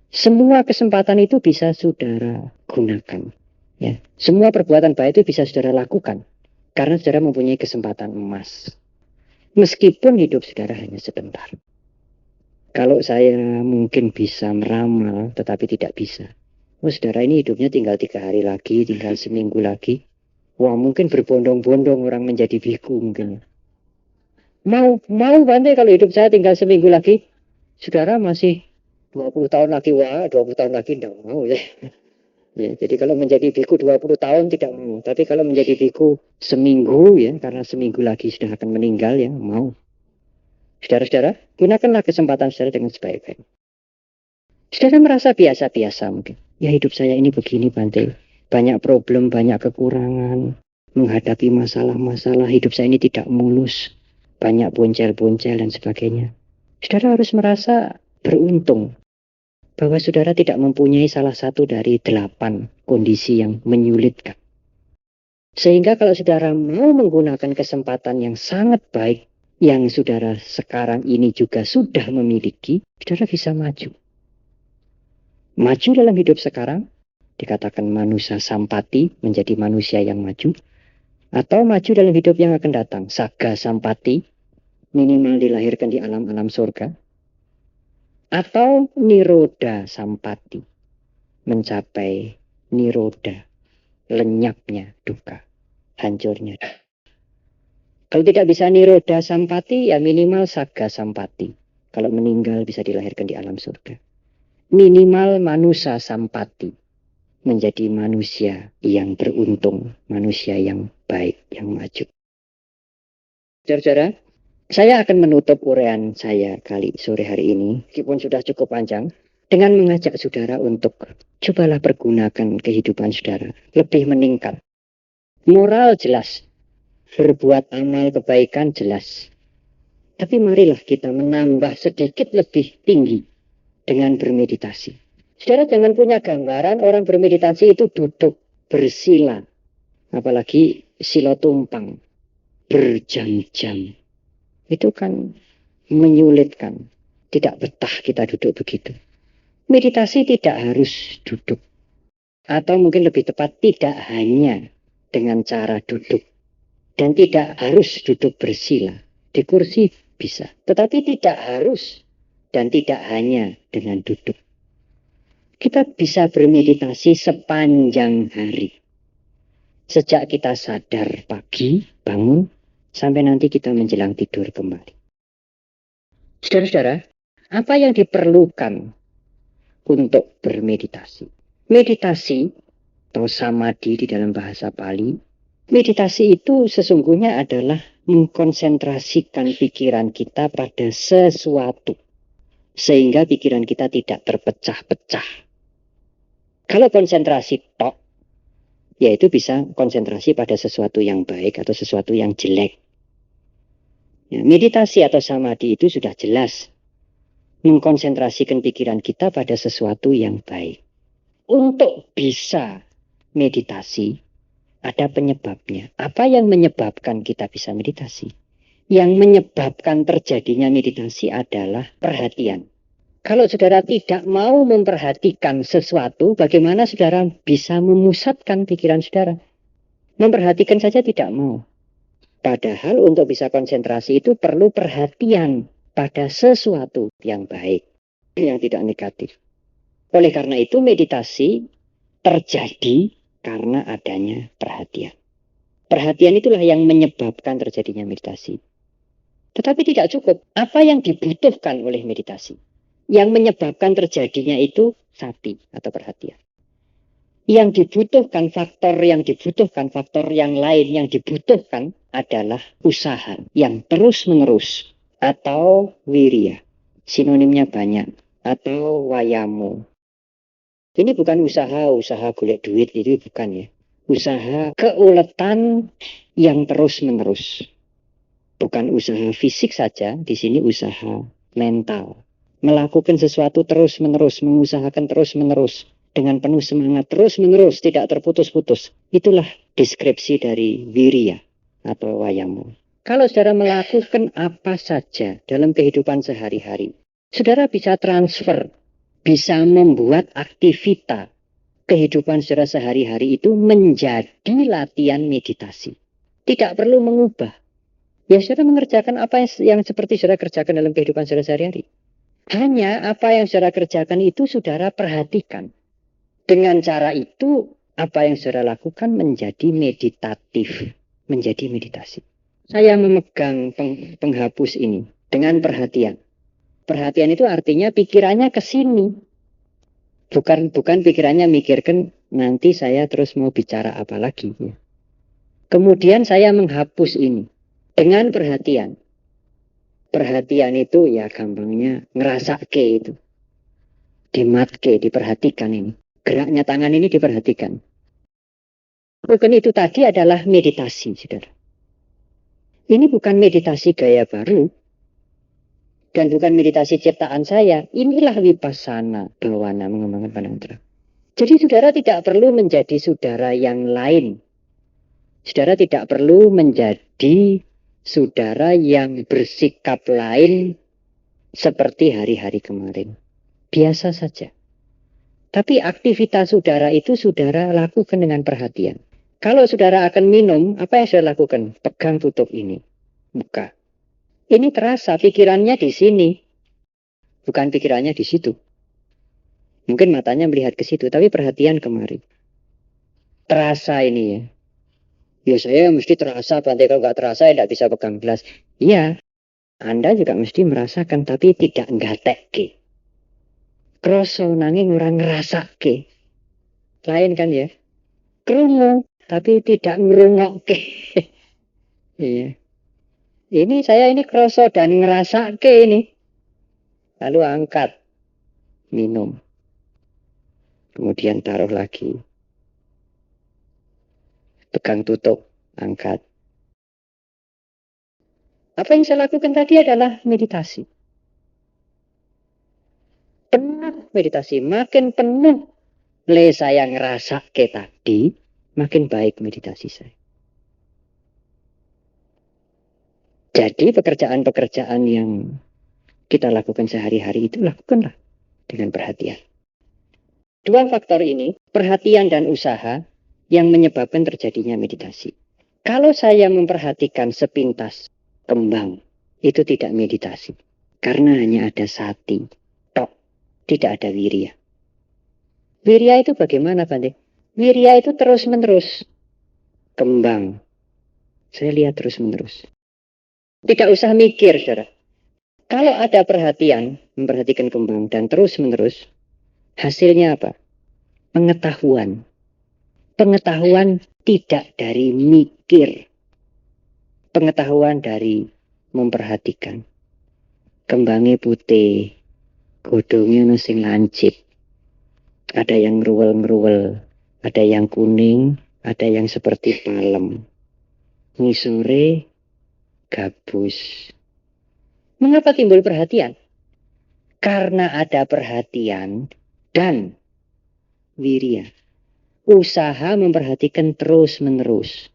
Semua kesempatan itu bisa saudara gunakan. Ya. Semua perbuatan baik itu bisa saudara lakukan. Karena saudara mempunyai kesempatan emas. Meskipun hidup saudara hanya sebentar. Kalau saya mungkin bisa meramal, tetapi tidak bisa. Oh, saudara ini hidupnya tinggal 3 hari lagi, tinggal seminggu lagi. Wah, mungkin berbondong-bondong orang menjadi biku mungkin. Mau Bante kalau hidup saya tinggal seminggu lagi. Saudara masih 20 tahun lagi, wah 20 tahun lagi tidak mau ya. Ya, jadi kalau menjadi biku 20 tahun tidak mau. Tapi kalau menjadi biku seminggu ya, karena seminggu lagi sudah akan meninggal ya, mau. Saudara-saudara, gunakanlah kesempatan saudara dengan sebaik-baik. Saudara merasa biasa-biasa mungkin. Ya hidup saya ini begini Bante. Banyak problem, banyak kekurangan. Menghadapi masalah-masalah, hidup saya ini tidak mulus. Banyak boncel-boncel dan sebagainya. Saudara harus merasa beruntung. Bahwa saudara tidak mempunyai salah satu dari 8 kondisi yang menyulitkan. Sehingga kalau saudara mau menggunakan kesempatan yang sangat baik, yang saudara sekarang ini juga sudah memiliki, saudara bisa maju. Maju dalam hidup sekarang, dikatakan manusia sampati, menjadi manusia yang maju. Atau maju dalam hidup yang akan datang, saga sampati, minimal dilahirkan di alam-alam surga. Atau niroda sampati, mencapai niroda, lenyapnya duka, hancurnya. Kalau tidak bisa niroda sampati, ya minimal saga sampati. Kalau meninggal bisa dilahirkan di alam surga. Minimal manusia sampati, menjadi manusia yang beruntung, manusia yang baik, yang maju. Saudara-saudara, saya akan menutup uraian saya kali sore hari ini, meskipun sudah cukup panjang, dengan mengajak saudara untuk cobalah pergunakan kehidupan saudara lebih meningkat. Moral jelas, berbuat amal kebaikan jelas. Tapi marilah kita menambah sedikit lebih tinggi dengan bermeditasi. Saudara jangan punya gambaran orang bermeditasi itu duduk bersila, apalagi sila tumpang. berjam-jam. Itu kan menyulitkan. Tidak betah kita duduk begitu. Meditasi tidak harus duduk. Atau mungkin lebih tepat tidak hanya dengan cara duduk. Dan tidak harus duduk bersila. Di kursi bisa. Tetapi tidak harus dan tidak hanya dengan duduk. Kita bisa bermeditasi sepanjang hari. Sejak kita sadar pagi, bangun, sampai nanti kita menjelang tidur kembali. Saudara-saudara, apa yang diperlukan untuk bermeditasi? Meditasi atau samadhi di dalam bahasa Pali, meditasi itu sesungguhnya adalah mengkonsentrasikan pikiran kita pada sesuatu. Sehingga pikiran kita tidak terpecah-pecah. Kalau konsentrasi tok, yaitu bisa konsentrasi pada sesuatu yang baik atau sesuatu yang jelek. Ya, meditasi atau samadhi itu sudah jelas mengkonsentrasikan pikiran kita pada sesuatu yang baik. Untuk bisa meditasi, ada penyebabnya. Apa yang menyebabkan kita bisa meditasi? Yang menyebabkan terjadinya meditasi adalah perhatian. Kalau saudara tidak mau memperhatikan sesuatu, bagaimana saudara bisa memusatkan pikiran saudara? Memperhatikan saja tidak mau. Padahal untuk bisa konsentrasi itu perlu perhatian pada sesuatu yang baik, yang tidak negatif. Oleh karena itu meditasi terjadi karena adanya perhatian. Perhatian itulah yang menyebabkan terjadinya meditasi. Tetapi tidak cukup. Apa yang dibutuhkan oleh meditasi? Yang menyebabkan terjadinya itu sati atau perhatian. Yang dibutuhkan, faktor yang lain yang dibutuhkan adalah usaha yang terus-menerus atau wirya. Sinonimnya banyak. Atau wayamu. Ini bukan usaha golek duit, itu bukan ya. Usaha keuletan yang terus-menerus. Bukan usaha fisik saja, di sini usaha mental. Melakukan sesuatu terus-menerus, mengusahakan terus-menerus, dengan penuh semangat terus-menerus, tidak terputus-putus. Itulah deskripsi dari wirya atau wayamu. Kalau saudara melakukan apa saja dalam kehidupan sehari-hari, saudara bisa transfer, bisa membuat aktivitas kehidupan saudara sehari-hari itu menjadi latihan meditasi. Tidak perlu mengubah. Ya saudara mengerjakan apa yang seperti saudara kerjakan dalam kehidupan saudara sehari-hari. Hanya apa yang saudara kerjakan itu saudara perhatikan. Dengan cara itu, apa yang saudara lakukan menjadi meditatif, menjadi meditasi. Saya memegang penghapus ini dengan perhatian. Perhatian itu artinya pikirannya ke sini. Bukan pikirannya mikirkan nanti saya terus mau bicara apa lagi. Kemudian saya menghapus ini dengan perhatian. Perhatian itu ya gampangnya ngerasake itu. Dimatke, diperhatikan ini. Geraknya tangan ini diperhatikan. Bukan itu tadi adalah meditasi, saudara. Ini bukan meditasi gaya baru. Dan bukan meditasi ciptaan saya. Inilah vipassana, bawana, mengembangkan pandangan terang. Jadi saudara tidak perlu menjadi saudara yang lain. Saudara tidak perlu menjadi saudara yang bersikap lain seperti hari-hari kemarin. Biasa saja. Tapi aktivitas saudara itu saudara lakukan dengan perhatian. Kalau saudara akan minum, apa yang saudara lakukan? Pegang tutup ini. Buka. Ini terasa pikirannya di sini. Bukan pikirannya di situ. Mungkin matanya melihat ke situ, tapi perhatian kemari. Terasa ini ya. Ya saya mesti terasa, Bante, kalau nggak terasa ya tidak bisa pegang gelas. Iya, Anda juga mesti merasakan, tapi tidak nggatekke. Kroso nanging ora ngrasake. Lain kan ya. Krungu, tapi tidak ngrungokke. Iya. Saya ini kroso dan ngrasake ini. Lalu angkat, minum. Kemudian taruh lagi. Pegang tutup, angkat. Apa yang saya lakukan tadi adalah meditasi. Penuh meditasi, makin penuh saya ngerasake tadi, makin baik meditasi saya. Jadi pekerjaan-pekerjaan yang kita lakukan sehari-hari itu lakukanlah dengan perhatian. Dua faktor ini, perhatian dan usaha, yang menyebabkan terjadinya meditasi. Kalau saya memperhatikan sepintas kembang, itu tidak meditasi. Karena hanya ada sati, tok, tidak ada wirya. Wirya itu bagaimana, Bante? Wirya itu terus-menerus. Kembang, saya lihat terus-menerus. Tidak usah mikir, saudara. Kalau ada perhatian, memperhatikan kembang dan terus-menerus, hasilnya apa? Pengetahuan. Pengetahuan tidak dari mikir. Pengetahuan dari memperhatikan. Kembangnya putih, godongnya sing lancip. Ada yang ngeruwel-ngeruwel, ada yang kuning, ada yang seperti palem. Ngisore gabus. Mengapa timbul perhatian? Karena ada perhatian dan wirya. Usaha memperhatikan terus-menerus.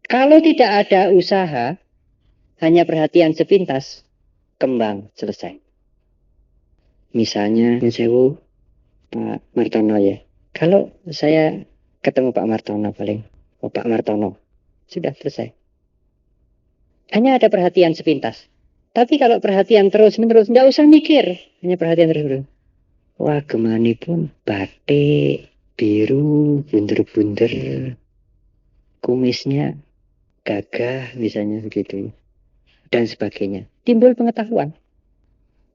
Kalau tidak ada usaha, hanya perhatian sepintas, kembang selesai. Misalnya, sewu Pak Martono ya. Kalau saya ketemu Pak Martono paling, Pak Martono, sudah selesai. Hanya ada perhatian sepintas. Tapi kalau perhatian terus-menerus, tidak usah mikir. Hanya perhatian terus-menerus. Wah, gemani pun batik, biru, bunder-bunder. Kumisnya gagah, misalnya begitu. Dan sebagainya. Timbul pengetahuan.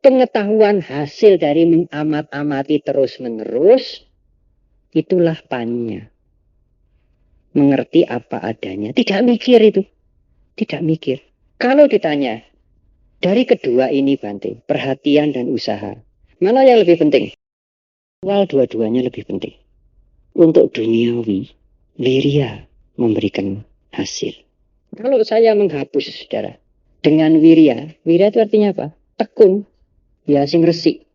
Pengetahuan hasil dari mengamat-amati terus-menerus, itulah panya. Mengerti apa adanya. Tidak mikir itu. Tidak mikir. Kalau ditanya, dari kedua ini Bante, perhatian dan usaha, mana yang lebih penting? Well, dua-duanya lebih penting. Untuk duniawi, wirya memberikan hasil. Kalau saya menghapus, saudara, dengan wirya itu artinya apa? Tekun, ya sing resik.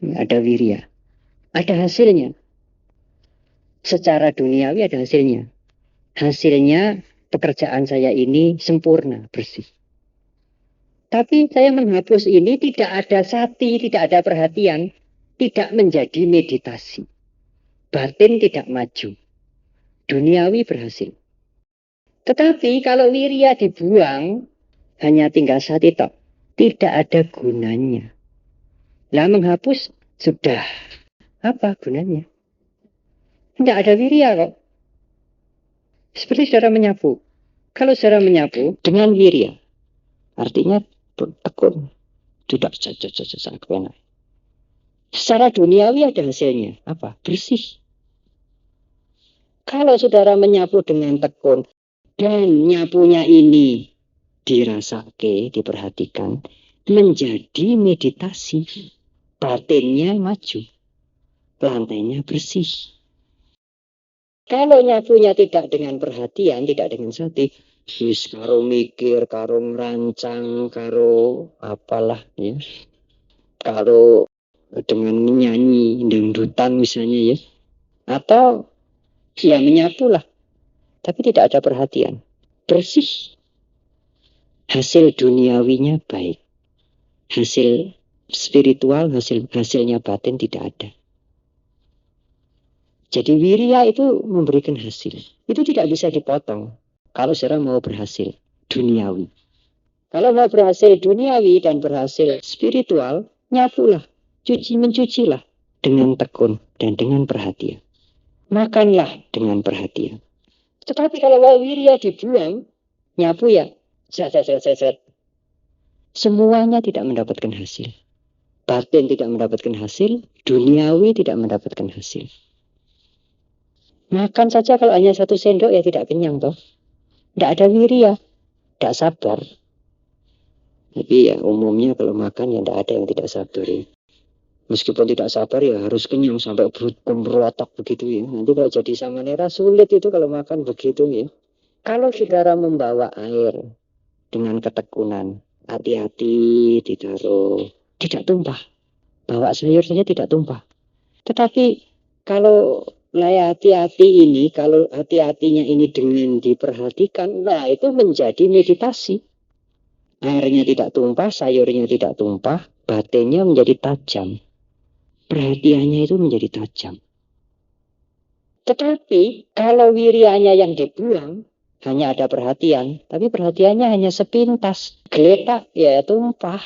Ada wirya, ada hasilnya. Secara duniawi ada hasilnya. Hasilnya pekerjaan saya ini sempurna, bersih. Tapi saya menghapus ini tidak ada sati, tidak ada perhatian, tidak menjadi meditasi. Batin tidak maju. Duniawi berhasil. Tetapi kalau wirya dibuang, hanya tinggal sati tok. Tidak ada gunanya. Lah menghapus sudah. Apa gunanya? Tidak ada wirya kok. Seperti saudara menyapu. Kalau saudara menyapu dengan wirya, artinya tekun. Tidak sangat benar. Secara duniawi ada hasilnya. Apa? Bersih. Kalau saudara menyapu dengan tekun dan nyapunya ini dirasake, diperhatikan, menjadi meditasi. Batinnya maju. Lantainya bersih. Kalau nyapunya tidak dengan perhatian, tidak dengan sati, karo mikir, karo merancang, karo apalah ya. Karo dengan menyanyi, dangdutan misalnya ya. Atau ya menyapu lah. Tapi tidak ada perhatian. Bersih. Hasil duniawinya baik. Hasil spiritual, hasilnya batin tidak ada. Jadi wirya itu memberikan hasil. Itu tidak bisa dipotong. Kalau seorang mau berhasil duniawi. Kalau mau berhasil duniawi dan berhasil spiritual, nyapulah. Mencucilah dengan tekun dan dengan perhatian. Makanlah dengan perhatian. Tetapi kalau wirya dibuang, nyapu ya, semuanya tidak mendapatkan hasil. Batin tidak mendapatkan hasil, duniawi tidak mendapatkan hasil. Makan saja kalau hanya 1 sendok ya tidak kenyang toh. Tidak ada wirya, tidak sabar. Tapi ya umumnya kalau makan ya tidak ada yang tidak sabar ya. Meskipun tidak sabar ya harus kenyang sampai berotak begitu ya. Nanti kalau jadi samanera sulit itu kalau makan begitu ya. Kalau saudara membawa air dengan ketekunan, hati-hati ditaruh, tidak tumpah. Bawa sayur saja tidak tumpah. Tetapi kalau hati-hati ini, kalau hati-hatinya ini dengan diperhatikan, nah itu menjadi meditasi. airnya tidak tumpah, sayurnya tidak tumpah, batinnya menjadi tajam. Perhatiannya itu menjadi tajam. Tetapi kalau wirianya yang dibuang, hanya ada perhatian, tapi perhatiannya hanya sepintas, geletak, ya tumpah.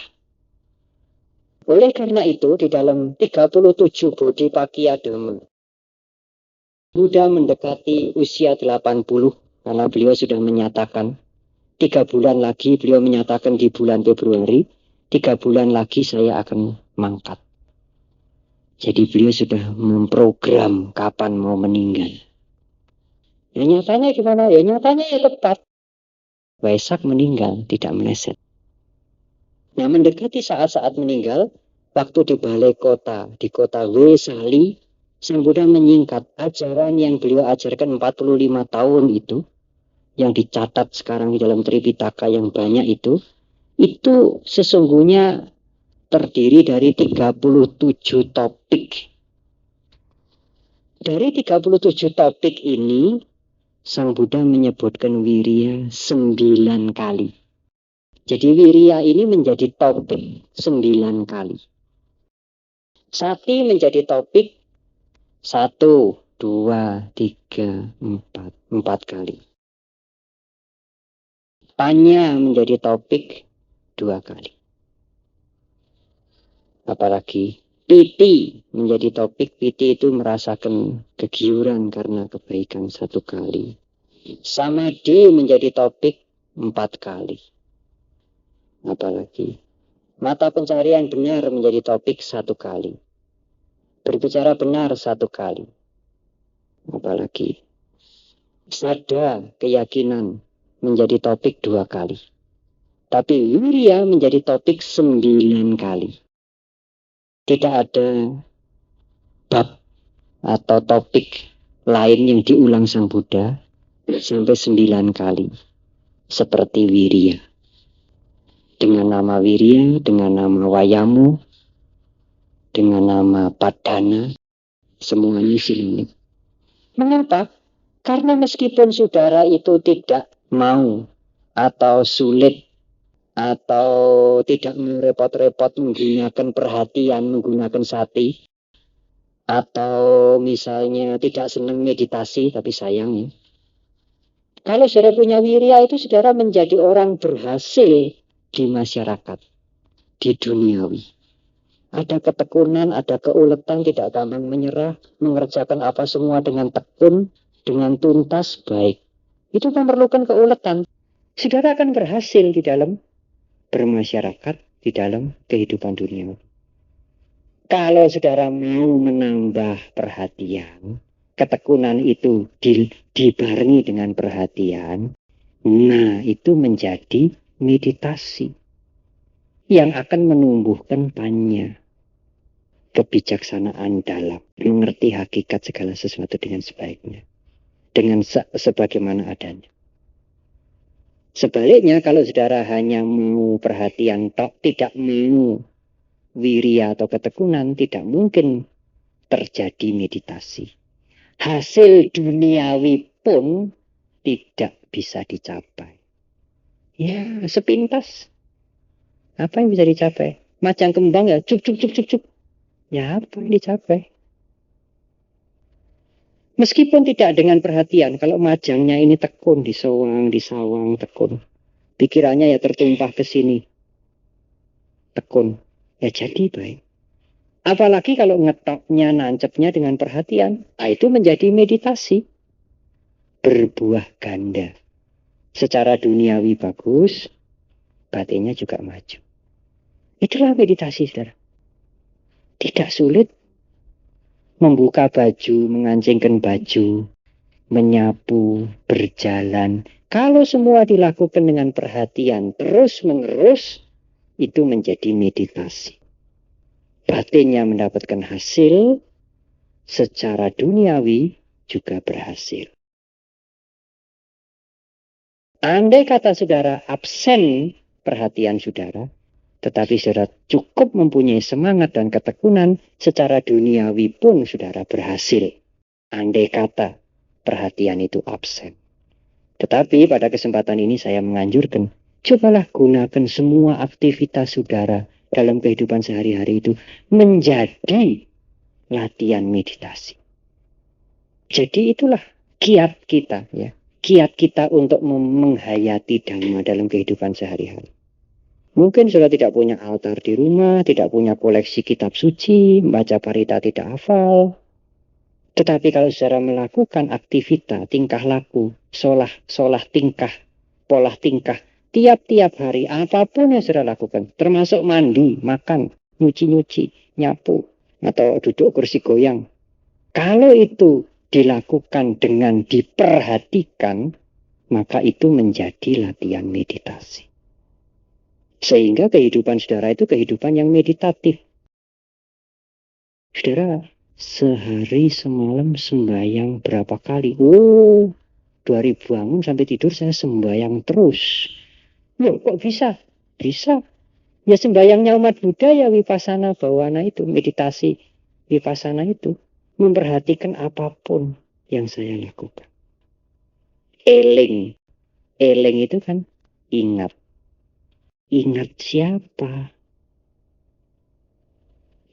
Oleh karena itu, di dalam 37 Bodhipakkhya Dhamma, Buddha mendekati usia 80, karena beliau sudah menyatakan, 3 bulan lagi, beliau menyatakan di bulan Februari, 3 bulan lagi saya akan mangkat. Jadi beliau sudah memprogram kapan mau meninggal. Ya nyatanya gimana? Ya nyatanya ya tepat. Waisak meninggal, tidak meleset. Nah, mendekati saat-saat meninggal, waktu di balai kota, di kota Wesali, Sang Buddha menyingkat ajaran yang beliau ajarkan 45 tahun itu, yang dicatat sekarang di dalam Tripitaka yang banyak itu sesungguhnya terdiri dari 37 topik. Dari 37 topik ini, Sang Buddha menyebutkan wirya 9 kali. Jadi wirya ini menjadi topik 9 kali. Sati menjadi topik 1, 2, 3, 4. 4 kali. Panya menjadi topik 2 kali. Apalagi piti menjadi topik. Piti itu merasakan kegiuran karena kebaikan 1 kali. Samadhi menjadi topik 4 kali. Apalagi mata pencarian benar menjadi topik 1 kali. Berbicara benar 1 kali. Apalagi sada keyakinan menjadi topik 2 kali. Tapi wirya menjadi topik 9 kali. Tidak ada bab atau topik lain yang diulang Sang Buddha sampai 9 kali. Seperti wirya. Dengan nama wirya, dengan nama wayamu, dengan nama padana, semuanya sinonim. Mengapa? Karena meskipun saudara itu tidak mau atau sulit atau tidak mau repot-repot menggunakan perhatian, menggunakan sati, atau misalnya tidak senang meditasi, tapi sayang ya. Kalau saudara punya wirya itu saudara menjadi orang berhasil di masyarakat, di duniawi. Ada ketekunan, ada keuletan, tidak gampang menyerah, mengerjakan apa semua dengan tekun, dengan tuntas, baik. Itu memerlukan keuletan. Saudara akan berhasil di dalam bermasyarakat, di dalam kehidupan dunia. Kalau saudara mau menambah perhatian, ketekunan itu dibarengi dengan perhatian, nah itu menjadi meditasi yang akan menumbuhkan panya, kebijaksanaan dalam mengerti hakikat segala sesuatu dengan sebaiknya, dengan sebagaimana adanya. Sebaliknya kalau saudara hanya mau perhatian tok, tidak mau wirya atau ketekunan, tidak mungkin terjadi meditasi. Hasil duniawi pun tidak bisa dicapai. Ya, sepintas. Apa yang bisa dicapai? Macang kembang ya, cuk. Ya, apa yang dicapai? Meskipun tidak dengan perhatian, kalau majangnya ini tekun, disawang, tekun. Pikirannya ya tertumpah ke sini. Tekun. Ya jadi baik. Apalagi kalau ngetoknya, nancepnya dengan perhatian. Nah, itu menjadi meditasi. Berbuah ganda. Secara duniawi bagus, batinnya juga maju. Itulah meditasi, saudara. Tidak sulit membuka baju, mengancingkan baju, menyapu, berjalan. Kalau semua dilakukan dengan perhatian terus-menerus, itu menjadi meditasi. Batinnya mendapatkan hasil, secara duniawi juga berhasil. Andai kata saudara absen perhatian saudara, tetapi saudara cukup mempunyai semangat dan ketekunan, secara duniawi pun saudara berhasil. Andai kata perhatian itu absen. Tetapi pada kesempatan ini saya menganjurkan, Cobalah gunakan semua aktivitas saudara dalam kehidupan sehari-hari itu menjadi latihan meditasi. Jadi itulah kiat kita, ya. Kiat kita untuk menghayati Dhamma dalam kehidupan sehari-hari. Mungkin saudara tidak punya altar di rumah, tidak punya koleksi kitab suci, baca parita tidak hafal. Tetapi kalau saudara melakukan aktivitas, tingkah laku, solah tingkah, pola tingkah, tiap-tiap hari, apapun yang saudara lakukan, termasuk mandi, makan, nyuci-nyuci, nyapu, atau duduk kursi goyang. Kalau itu dilakukan dengan diperhatikan, maka itu menjadi latihan meditasi. Sehingga kehidupan saudara itu kehidupan yang meditatif. Saudara, sehari semalam sembahyang berapa kali? 2000 bangun sampai tidur saya sembahyang terus. Loh, kok bisa? Bisa. Ya sembahyangnya umat Buddha ya vipassana bhawana itu, meditasi vipassana itu. Memperhatikan apapun yang saya lakukan. Eling. Eling itu kan ingat. Ingat siapa?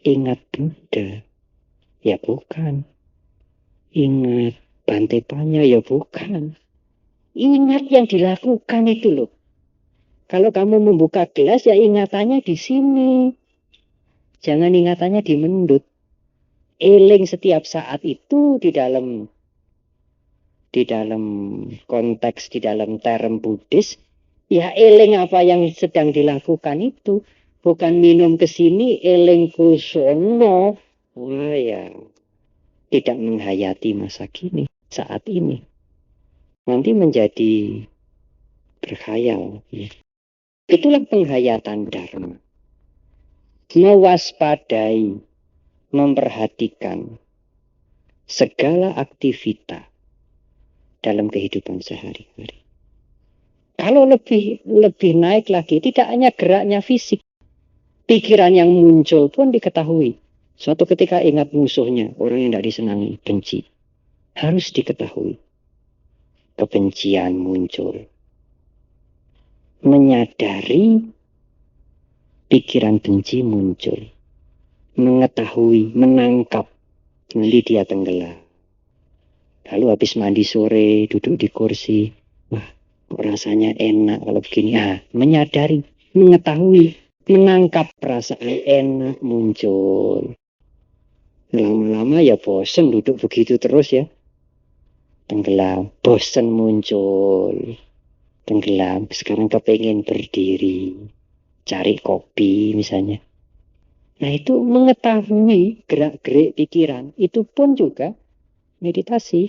Ingat Buddha? Ya bukan. Ingat Bante Panya? Ya bukan. Ingat yang dilakukan itu loh. Kalau kamu membuka gelas ya ingatannya di sini. Jangan ingatannya di mendut. Eling setiap saat itu di dalam konteks, di dalam term Buddhis, ya eling apa yang sedang dilakukan itu. Bukan minum ke sini, eling ke sono. Wah ya, tidak menghayati masa kini, saat ini. Nanti menjadi berkhayal. Ya. Itulah penghayatan Dharma. Mewaspadai, memperhatikan segala aktivitas dalam kehidupan sehari-hari. Kalau lebih naik lagi, tidak hanya geraknya fisik, pikiran yang muncul pun diketahui. Suatu ketika ingat musuhnya, orang yang tidak disenangi, benci. Harus diketahui. Kebencian muncul. Menyadari pikiran benci muncul. Mengetahui, menangkap. Nanti dia tenggelam. Lalu habis mandi sore, duduk di kursi. Wah, kok rasanya enak kalau begini. Menyadari, mengetahui, menangkap perasaan enak muncul. Lama-lama ya bosen duduk begitu terus ya. Tenggelam, bosen muncul. Tenggelam, sekarang kepengen berdiri. Cari kopi misalnya. Nah itu mengetahui gerak-gerik pikiran. Itu pun juga meditasi.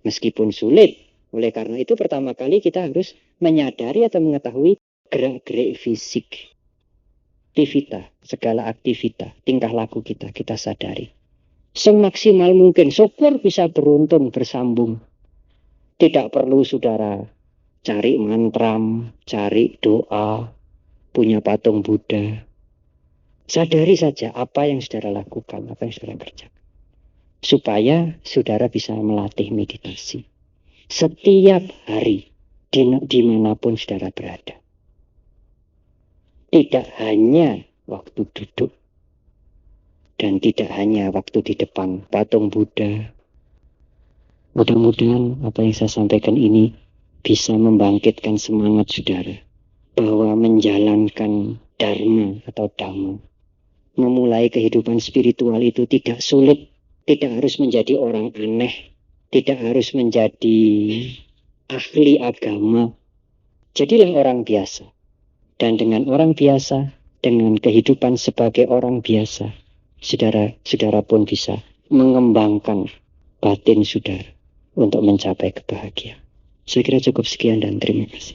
Meskipun sulit. Oleh karena itu pertama kali kita harus menyadari atau mengetahui gerak-gerik fisik. Aktivitas, segala aktivitas, tingkah laku kita sadari. Semaksimal mungkin, syukur bisa beruntun, bersambung. Tidak perlu saudara cari mantram, cari doa, punya patung Buddha. Sadari saja apa yang saudara lakukan, apa yang saudara kerjakan. Supaya saudara bisa melatih meditasi. Setiap hari, dimanapun saudara berada. Tidak hanya waktu duduk. Dan tidak hanya waktu di depan patung Buddha. Mudah-mudahan apa yang saya sampaikan ini bisa membangkitkan semangat saudara. Bahwa menjalankan Dharma atau Dhamma. Memulai kehidupan spiritual itu tidak sulit. Tidak harus menjadi orang aneh. Tidak harus menjadi ahli agama. Jadilah orang biasa. Dan dengan orang biasa, dengan kehidupan sebagai orang biasa, saudara pun bisa mengembangkan batin saudara untuk mencapai kebahagiaan. Saya kira cukup sekian dan terima kasih.